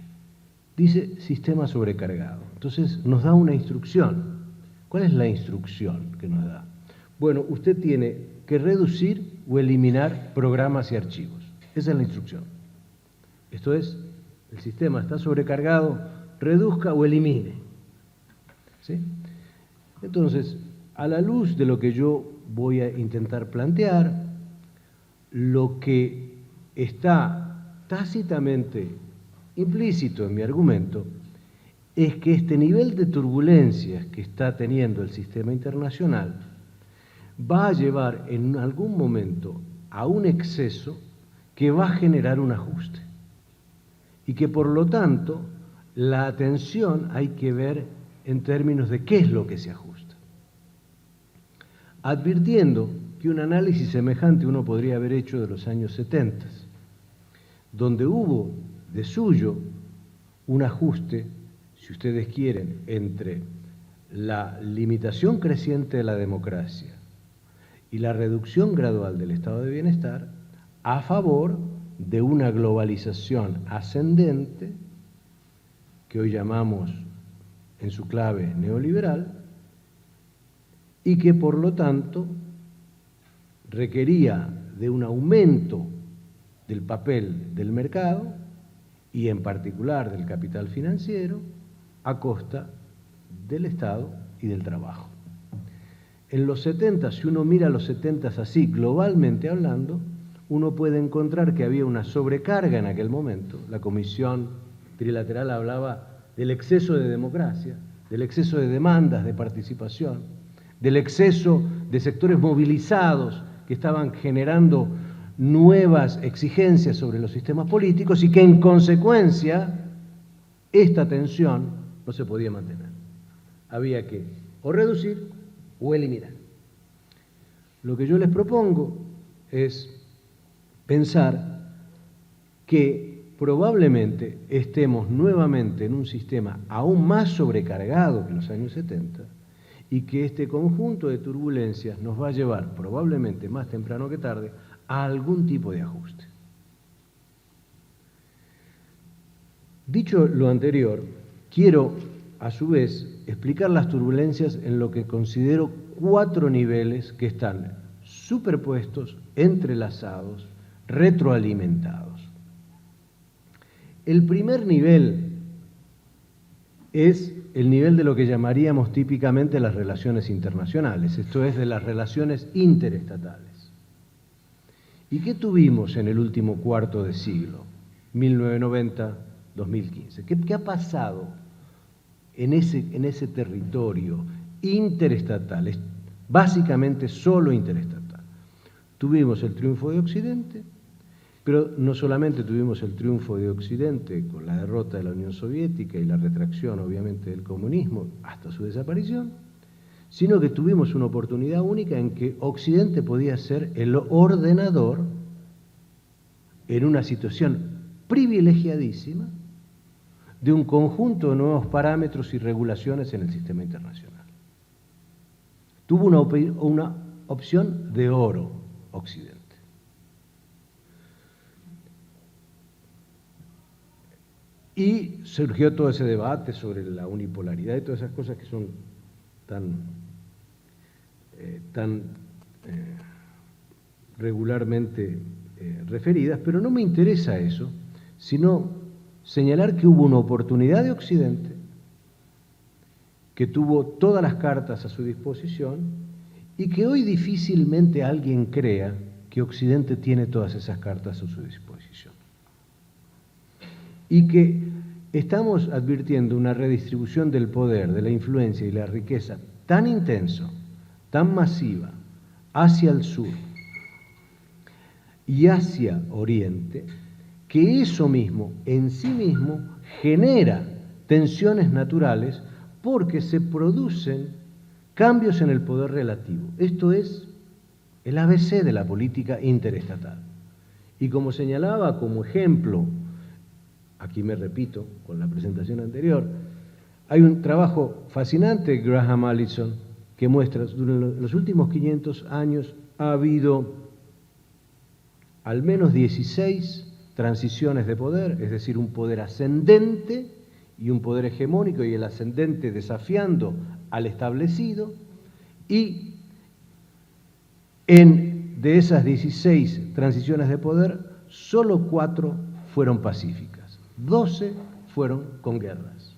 Dice sistema sobrecargado. Entonces nos da una instrucción. ¿Cuál es la instrucción que nos da? Bueno, usted tiene que reducir o eliminar programas y archivos. Esa es la instrucción. Esto es, el sistema está sobrecargado, reduzca o elimine. ¿Sí? Entonces, a la luz de lo que yo voy a intentar plantear, lo que está tácitamente implícito en mi argumento es que este nivel de turbulencias que está teniendo el sistema internacional va a llevar en algún momento a un exceso que va a generar un ajuste y que por lo tanto la atención hay que ver en términos de qué es lo que se ajusta, advirtiendo que un análisis semejante uno podría haber hecho de los años 70, donde hubo de suyo un ajuste, si ustedes quieren, entre la limitación creciente de la democracia y la reducción gradual del estado de bienestar a favor de una globalización ascendente, que hoy llamamos en su clave neoliberal, y que por lo tanto requería de un aumento del papel del mercado y en particular del capital financiero a costa del Estado y del trabajo. En los 70, si uno mira los 70 así, globalmente hablando, uno puede encontrar que había una sobrecarga en aquel momento. La Comisión Trilateral hablaba del exceso de democracia, del exceso de demandas de participación, del exceso de sectores movilizados que estaban generando nuevas exigencias sobre los sistemas políticos y que en consecuencia esta tensión no se podía mantener. Había que o reducir o eliminar. Lo que yo les propongo es pensar que probablemente estemos nuevamente en un sistema aún más sobrecargado que en los años 70 y que este conjunto de turbulencias nos va a llevar, probablemente más temprano que tarde, a algún tipo de ajuste. Dicho lo anterior, quiero a su vez explicar las turbulencias en lo que considero 4 niveles que están superpuestos, entrelazados, retroalimentados. El primer nivel es el nivel de lo que llamaríamos típicamente las relaciones internacionales, esto es, de las relaciones interestatales. ¿Y qué tuvimos en el último cuarto de siglo, 1990-2015? ¿Qué ha pasado en ese territorio interestatal? Es básicamente solo interestatal. Tuvimos el triunfo de Occidente, pero no solamente tuvimos el triunfo de Occidente con la derrota de la Unión Soviética y la retracción, obviamente, del comunismo hasta su desaparición, sino que tuvimos una oportunidad única en que Occidente podía ser el ordenador en una situación privilegiadísima de un conjunto de nuevos parámetros y regulaciones en el sistema internacional. Tuvo una opción de oro Occidente. Y surgió todo ese debate sobre la unipolaridad y todas esas cosas que son tan regularmente referidas, pero no me interesa eso, sino señalar que hubo una oportunidad de Occidente, que tuvo todas las cartas a su disposición y que hoy difícilmente alguien crea que Occidente tiene todas esas cartas a su disposición. Y que estamos advirtiendo una redistribución del poder, de la influencia y la riqueza tan intenso, tan masiva, hacia el sur y hacia Oriente, que eso mismo, en sí mismo, genera tensiones naturales porque se producen cambios en el poder relativo. Esto es el ABC de la política interestatal. Y como señalaba como ejemplo, aquí me repito con la presentación anterior, hay un trabajo fascinante de Graham Allison que muestra que en los últimos 500 años ha habido al menos 16 transiciones de poder, es decir, un poder ascendente y un poder hegemónico, y el ascendente desafiando al establecido, y de esas 16 transiciones de poder, solo 4 fueron pacíficas, 12 fueron con guerras.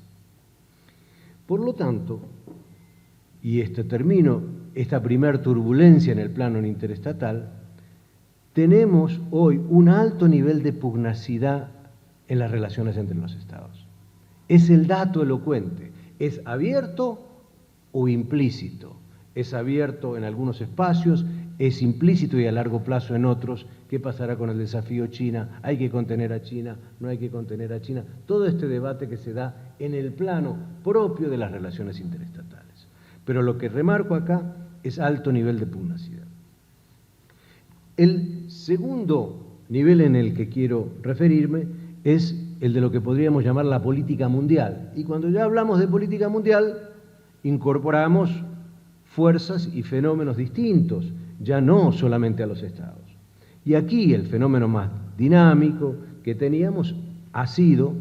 Por lo tanto, y termino esta primer turbulencia en el plano interestatal, tenemos hoy un alto nivel de pugnacidad en las relaciones entre los estados. Es el dato elocuente, es abierto o implícito, es abierto en algunos espacios, es implícito y a largo plazo en otros. ¿Qué pasará con el desafío China? ¿Hay que contener a China? ¿No hay que contener a China? Todo este debate que se da en el plano propio de las relaciones interestatales. Pero lo que remarco acá es alto nivel de pugnacidad. El segundo nivel en el que quiero referirme es el de lo que podríamos llamar la política mundial. Y cuando ya hablamos de política mundial, incorporamos fuerzas y fenómenos distintos, ya no solamente a los estados. Y aquí el fenómeno más dinámico que teníamos ha sido,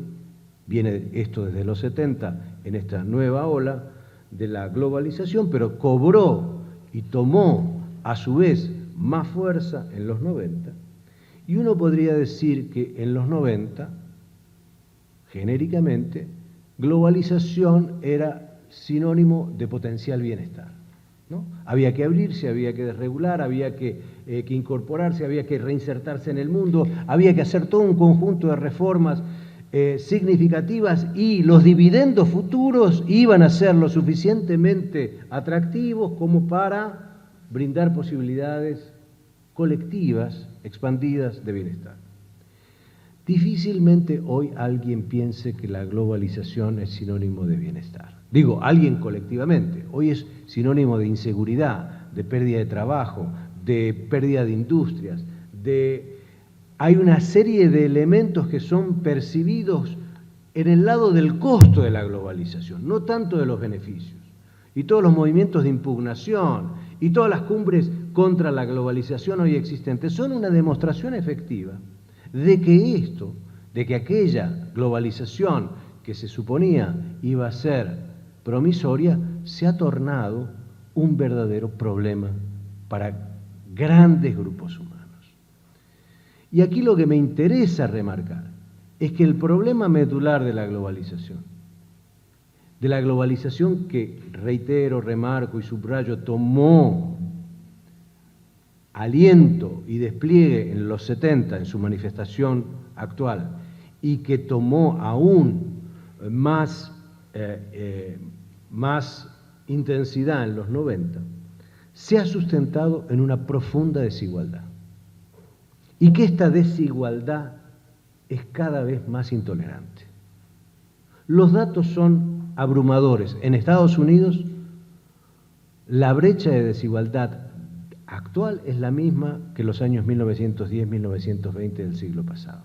viene esto desde los 70, en esta nueva ola de la globalización, pero cobró y tomó a su vez más fuerza en los 90, y uno podría decir que en los 90, genéricamente, globalización era sinónimo de potencial bienestar, ¿no? Había que abrirse, había que desregular, había que incorporarse, había que reinsertarse en el mundo, había que hacer todo un conjunto de reformas significativas, y los dividendos futuros iban a ser lo suficientemente atractivos como para brindar posibilidades colectivas, expandidas de bienestar. Difícilmente hoy alguien piense que la globalización es sinónimo de bienestar. Digo, alguien colectivamente. Hoy es sinónimo de inseguridad, de pérdida de trabajo, de pérdida de industrias, hay una serie de elementos que son percibidos en el lado del costo de la globalización, no tanto de los beneficios. Y todos los movimientos de impugnación y todas las cumbres contra la globalización hoy existentes son una demostración efectiva de que aquella globalización que se suponía iba a ser promisoria se ha tornado un verdadero problema para grandes grupos humanos. Y aquí lo que me interesa remarcar es que el problema medular de la globalización que, reitero, remarco y subrayo, tomó aliento y despliegue en los 70 en su manifestación actual, y que tomó aún más intensidad en los 90, se ha sustentado en una profunda desigualdad. Y que esta desigualdad es cada vez más intolerante. Los datos son abrumadores. En Estados Unidos, la brecha de desigualdad actual es la misma que los años 1910-1920 del siglo pasado.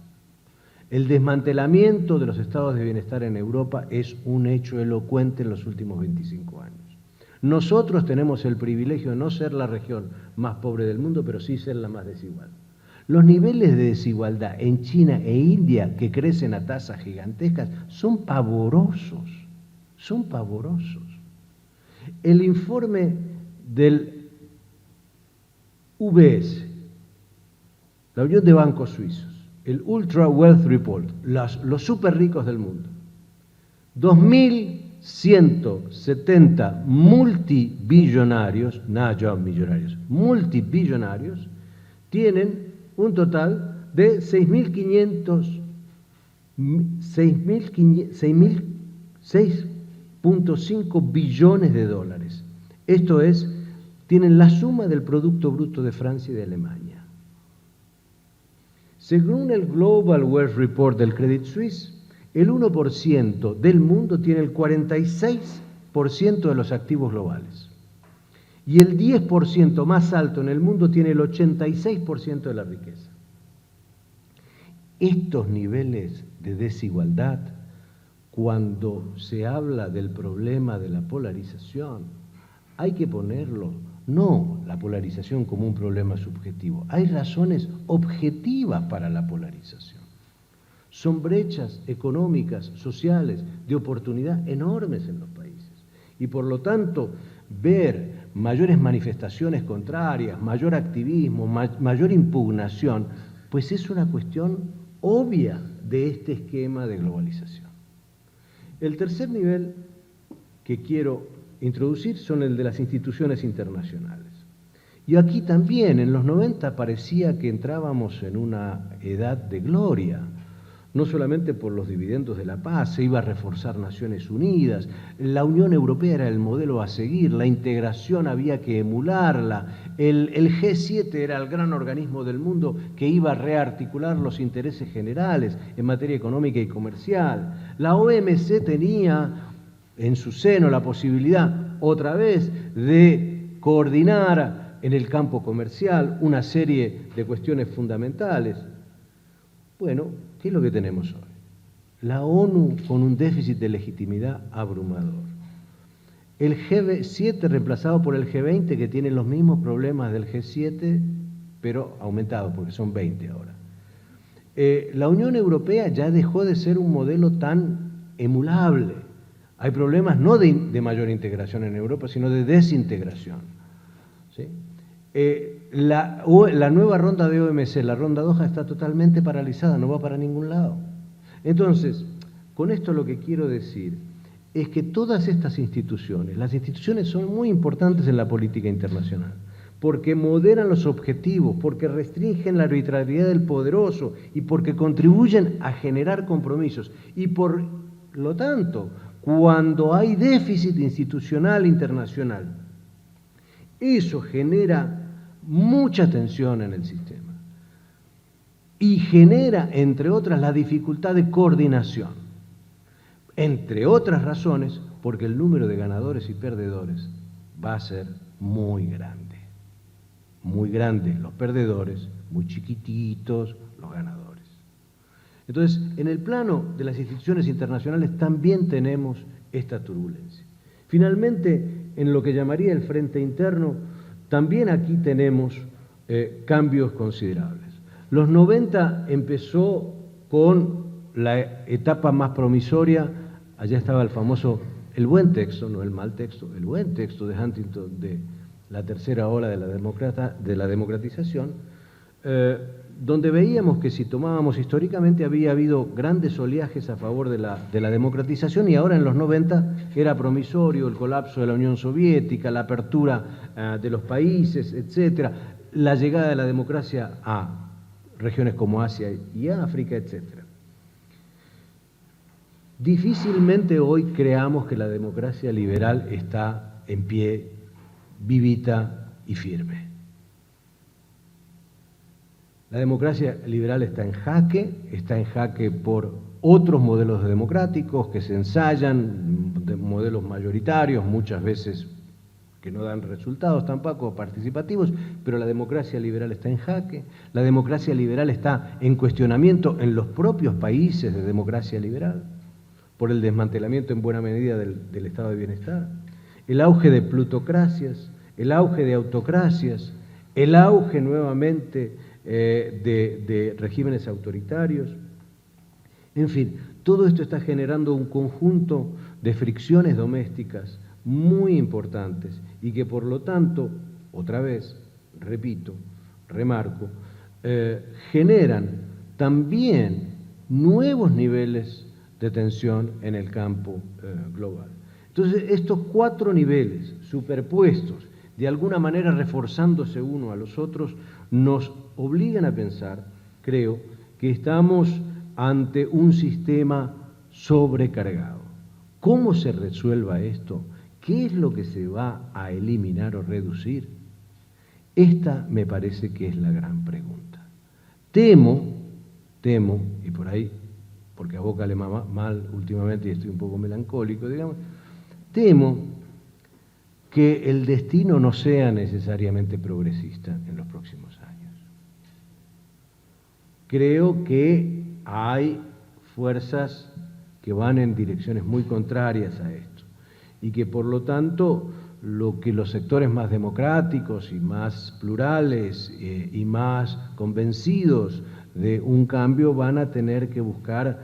El desmantelamiento de los estados de bienestar en Europa es un hecho elocuente en los últimos 25 años. Nosotros tenemos el privilegio de no ser la región más pobre del mundo, pero sí ser la más desigual. Los niveles de desigualdad en China e India, que crecen a tasas gigantescas, son pavorosos, son pavorosos. El informe del UBS, la Unión de Bancos Suizos, el Ultra Wealth Report, los super ricos del mundo, 2.170 multibillonarios, nada yo millonarios, multibillonarios, tienen un total de 6.5 billones de dólares. Esto es, tienen la suma del Producto Bruto de Francia y de Alemania. Según el Global Wealth Report del Credit Suisse, el 1% del mundo tiene el 46% de los activos globales. Y el 10% más alto en el mundo tiene el 86% de la riqueza. Estos niveles de desigualdad, cuando se habla del problema de la polarización, hay que ponerlo no la polarización como un problema subjetivo. Hay razones objetivas para la polarización. Son brechas económicas, sociales, de oportunidad enormes en los países. Y por lo tanto, ver mayores manifestaciones contrarias, mayor activismo, mayor impugnación, pues es una cuestión obvia de este esquema de globalización. El tercer nivel que quiero introducir son el de las instituciones internacionales. Y aquí también, en los 90, parecía que entrábamos en una edad de gloria, no solamente por los dividendos de la paz, se iba a reforzar Naciones Unidas, la Unión Europea era el modelo a seguir, la integración había que emularla, el G7 era el gran organismo del mundo que iba a rearticular los intereses generales en materia económica y comercial, la OMC tenía en su seno la posibilidad, otra vez, de coordinar en el campo comercial una serie de cuestiones fundamentales. Bueno, ¿qué es lo que tenemos hoy? La ONU con un déficit de legitimidad abrumador. El G7 reemplazado por el G20, que tiene los mismos problemas del G7, pero aumentados, porque son 20 ahora. La Unión Europea ya dejó de ser un modelo tan emulable. Hay problemas no de mayor integración en Europa, sino de desintegración. ¿Sí? La nueva ronda de OMC, la ronda Doha, está totalmente paralizada, no va para ningún lado. Entonces, con esto lo que quiero decir es que todas estas instituciones, las instituciones son muy importantes en la política internacional, porque moderan los objetivos, porque restringen la arbitrariedad del poderoso y porque contribuyen a generar compromisos. Y por lo tanto, cuando hay déficit institucional internacional, eso genera mucha tensión en el sistema y genera, entre otras, la dificultad de coordinación, entre otras razones, porque el número de ganadores y perdedores va a ser muy grande, los perdedores, muy chiquititos, los ganadores. Entonces, en el plano de las instituciones internacionales también tenemos esta turbulencia. Finalmente, en lo que llamaría el frente interno, también aquí tenemos cambios considerables. Los 90 empezó con la etapa más promisoria, allá estaba el famoso, el buen texto, no el mal texto, el buen texto de Huntington de la tercera ola de la democratización, donde veíamos que si tomábamos históricamente había habido grandes oleajes a favor de la democratización y ahora en los 90 era promisorio el colapso de la Unión Soviética, la apertura de los países, etcétera, la llegada de la democracia a regiones como Asia y África, etcétera. Difícilmente hoy creamos que la democracia liberal está en pie, vivita y firme. La democracia liberal está en jaque por otros modelos democráticos que se ensayan, de modelos mayoritarios, muchas veces que no dan resultados tampoco participativos, pero la democracia liberal está en jaque, la democracia liberal está en cuestionamiento en los propios países de democracia liberal, por el desmantelamiento en buena medida del estado de bienestar, el auge de plutocracias, el auge de autocracias, el auge nuevamente de regímenes autoritarios. En fin, todo esto está generando un conjunto de fricciones domésticas muy importantes y que por lo tanto, otra vez, repito, remarco, generan también nuevos niveles de tensión en el campo global. Entonces, estos 4 niveles superpuestos, de alguna manera reforzándose uno a los otros, nos obligan a pensar, creo, que estamos ante un sistema sobrecargado. ¿Cómo se resuelva esto? ¿Qué es lo que se va a eliminar o reducir? Esta me parece que es la gran pregunta. Temo, y por ahí, porque abócale mal últimamente y estoy un poco melancólico, digamos, temo que el destino no sea necesariamente progresista en los próximos años. Creo que hay fuerzas que van en direcciones muy contrarias a esto y que por lo tanto lo que los sectores más democráticos y más plurales y más convencidos de un cambio van a tener que buscar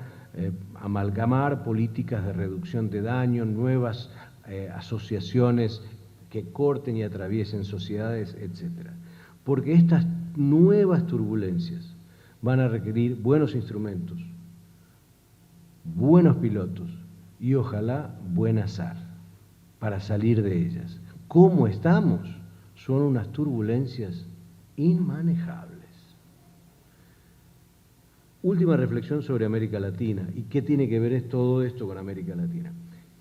amalgamar políticas de reducción de daño, nuevas asociaciones que corten y atraviesen sociedades, etc. Porque estas nuevas turbulencias van a requerir buenos instrumentos, buenos pilotos y ojalá buen azar para salir de ellas. ¿Cómo estamos? Son unas turbulencias inmanejables. Última reflexión sobre América Latina. ¿Y qué tiene que ver todo esto con América Latina?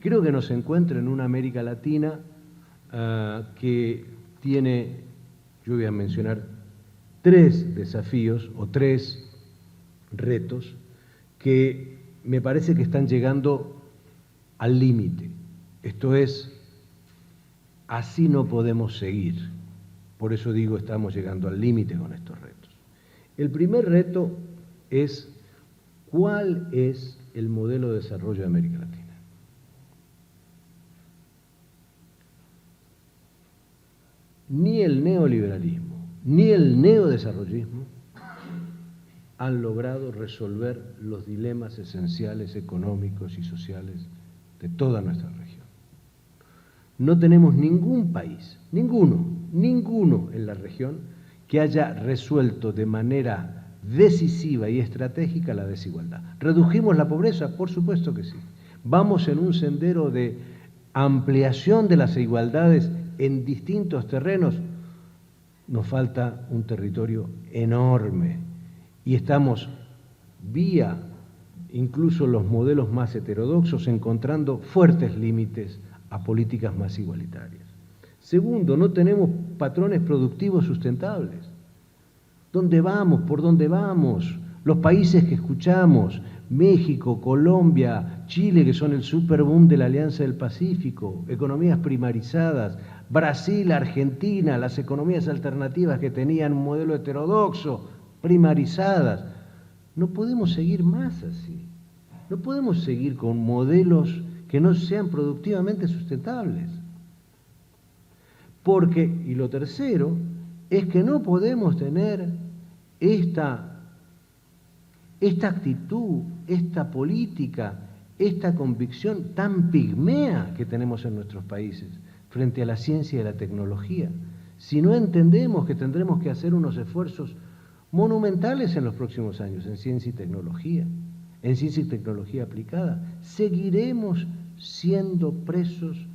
Creo que nos encuentra en una América Latina que tiene, yo voy a mencionar, 3 desafíos o 3 retos que me parece que están llegando al límite. Esto es, así no podemos seguir. Por eso digo, estamos llegando al límite con estos retos. El primer reto es, ¿cuál es el modelo de desarrollo de América Latina? Ni el neoliberalismo, ni el neodesarrollismo han logrado resolver los dilemas esenciales económicos y sociales de toda nuestra región. No tenemos ningún país, ninguno en la región que haya resuelto de manera decisiva y estratégica la desigualdad. ¿Redujimos la pobreza? Por supuesto que sí. Vamos en un sendero de ampliación de las igualdades en distintos terrenos. Nos falta un territorio enorme y estamos vía incluso los modelos más heterodoxos encontrando fuertes límites a políticas más igualitarias. Segundo, no tenemos patrones productivos sustentables. ¿Dónde vamos? ¿Por dónde vamos? Los países que escuchamos, México, Colombia, Chile, que son el superboom de la Alianza del Pacífico, economías primarizadas, Brasil, Argentina, las economías alternativas que tenían un modelo heterodoxo, primarizadas. No podemos seguir más así. No podemos seguir con modelos que no sean productivamente sustentables. Porque, y lo tercero, es que no podemos tener esta actitud, esta política, esta convicción tan pigmea que tenemos en nuestros países frente a la ciencia y la tecnología. Si no entendemos que tendremos que hacer unos esfuerzos monumentales en los próximos años en ciencia y tecnología aplicada, seguiremos siendo presos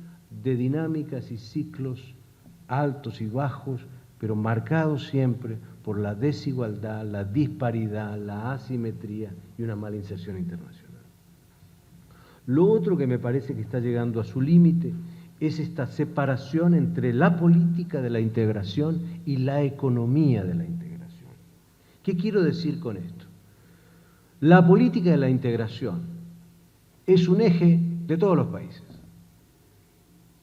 de dinámicas y ciclos altos y bajos, pero marcados siempre por la desigualdad, la disparidad, la asimetría y una mala inserción internacional. Lo otro que me parece que está llegando a su límite es esta separación entre la política de la integración y la economía de la integración. ¿Qué quiero decir con esto? La política de la integración es un eje de todos los países.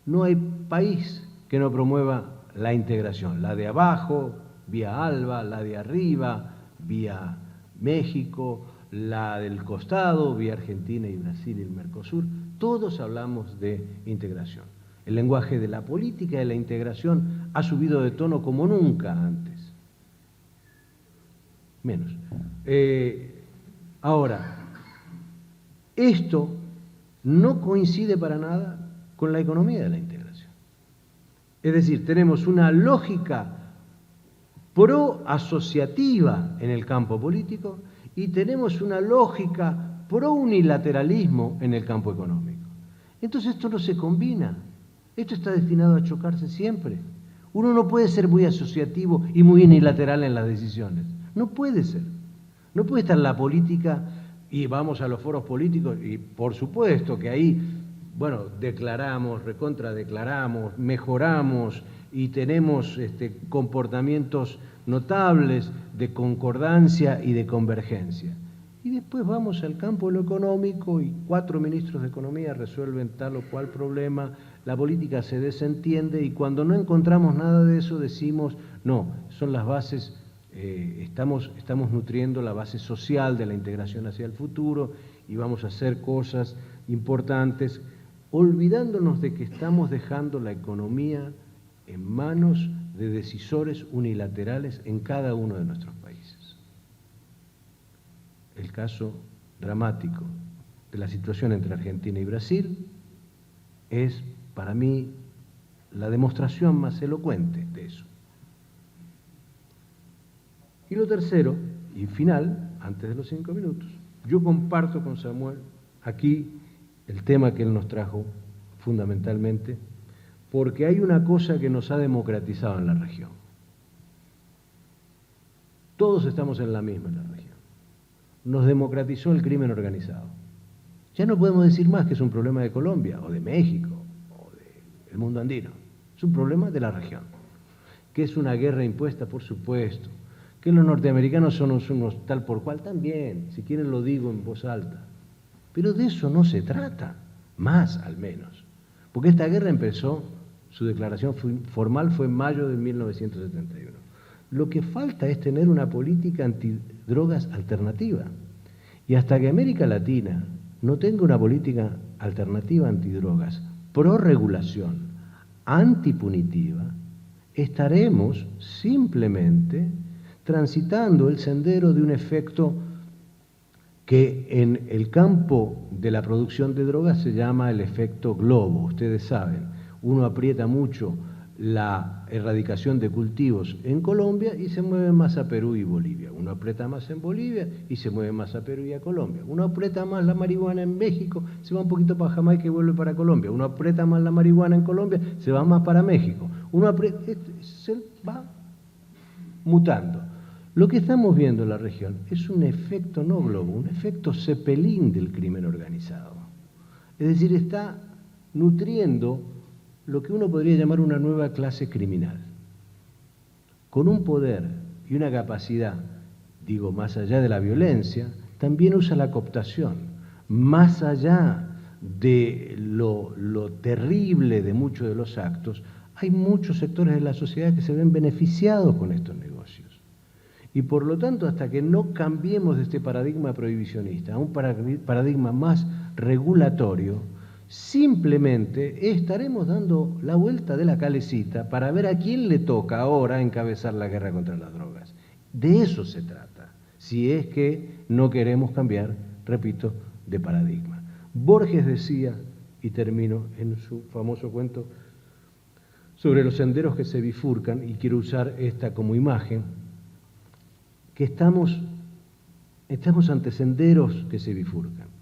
No hay país que no promueva la integración, la de abajo, vía ALBA, la de arriba, vía México, la del costado, vía Argentina y Brasil y el Mercosur. Todos hablamos de integración. El lenguaje de la política de la integración ha subido de tono como nunca antes. Menos. Ahora, esto no coincide para nada con la economía de la integración. Es decir, tenemos una lógica pro-asociativa en el campo político y tenemos una lógica pro-unilateralismo en el campo económico. Entonces esto no se combina, esto está destinado a chocarse siempre. Uno no puede ser muy asociativo y muy unilateral en las decisiones, no puede ser. No puede estar la política y vamos a los foros políticos y por supuesto que ahí, bueno, declaramos, recontradeclaramos, mejoramos y tenemos comportamientos notables de concordancia y de convergencia. Y después vamos al campo de lo económico y 4 ministros de Economía resuelven tal o cual problema, la política se desentiende y cuando no encontramos nada de eso decimos, no, son las bases, estamos nutriendo la base social de la integración hacia el futuro y vamos a hacer cosas importantes olvidándonos de que estamos dejando la economía en manos de decisores unilaterales en cada uno de nuestros países. El caso dramático de la situación entre Argentina y Brasil es, para mí, la demostración más elocuente de eso. Y lo tercero, y final, antes de los 5 minutos, yo comparto con Samuel aquí el tema que él nos trajo fundamentalmente, porque hay una cosa que nos ha democratizado en la región. Todos estamos en la misma en la región. Nos democratizó el crimen organizado. Ya no podemos decir más que es un problema de Colombia, o de México, o del mundo andino. Es un problema de la región. Que es una guerra impuesta, por supuesto. Que los norteamericanos son unos tal por cual, también, si quieren lo digo en voz alta. Pero de eso no se trata, más al menos. Porque esta guerra empezó, su declaración formal fue en mayo de 1971. Lo que falta es tener una política antidrogas alternativa. Y hasta que América Latina no tenga una política alternativa antidrogas, pro regulación, antipunitiva, estaremos simplemente transitando el sendero de un efecto que en el campo de la producción de drogas se llama el efecto globo. Ustedes saben, uno aprieta mucho la erradicación de cultivos en Colombia y se mueve más a Perú y Bolivia. Uno aprieta más en Bolivia y se mueve más a Perú y a Colombia. Uno aprieta más la marihuana en México, se va un poquito para Jamaica y vuelve para Colombia. Uno aprieta más la marihuana en Colombia, se va más para México. Uno aprieta, se va mutando. Lo que estamos viendo en la región es un efecto no globo, un efecto cepelín del crimen organizado. Es decir, está nutriendo lo que uno podría llamar una nueva clase criminal, con un poder y una capacidad, digo, más allá de la violencia, también usa la cooptación, más allá de lo terrible de muchos de los actos, hay muchos sectores de la sociedad que se ven beneficiados con estos negocios. Y por lo tanto, hasta que no cambiemos de este paradigma prohibicionista a un paradigma más regulatorio, simplemente estaremos dando la vuelta de la calecita para ver a quién le toca ahora encabezar la guerra contra las drogas. De eso se trata, si es que no queremos cambiar, repito, de paradigma. Borges decía, y termino en su famoso cuento sobre los senderos que se bifurcan, y quiero usar esta como imagen, que estamos ante senderos que se bifurcan.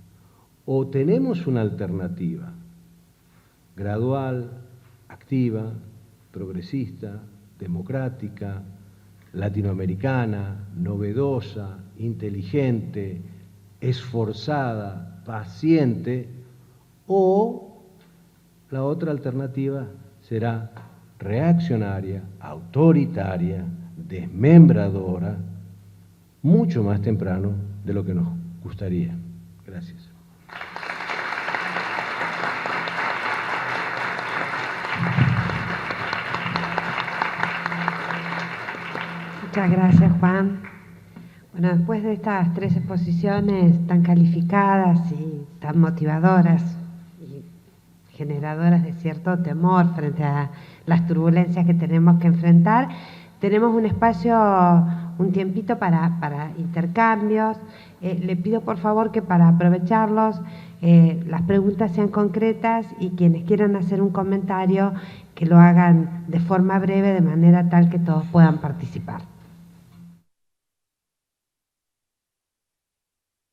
O tenemos una alternativa gradual, activa, progresista, democrática, latinoamericana, novedosa, inteligente, esforzada, paciente, o la otra alternativa será reaccionaria, autoritaria, desmembradora, mucho más temprano de lo que nos gustaría. Gracias. Muchas gracias, Juan. Bueno, después de estas 3 exposiciones tan calificadas y tan motivadoras y generadoras de cierto temor frente a las turbulencias que tenemos que enfrentar, tenemos un espacio, un tiempito para intercambios. Le pido por favor que para aprovecharlos las preguntas sean concretas y quienes quieran hacer un comentario que lo hagan de forma breve, de manera tal que todos puedan participar.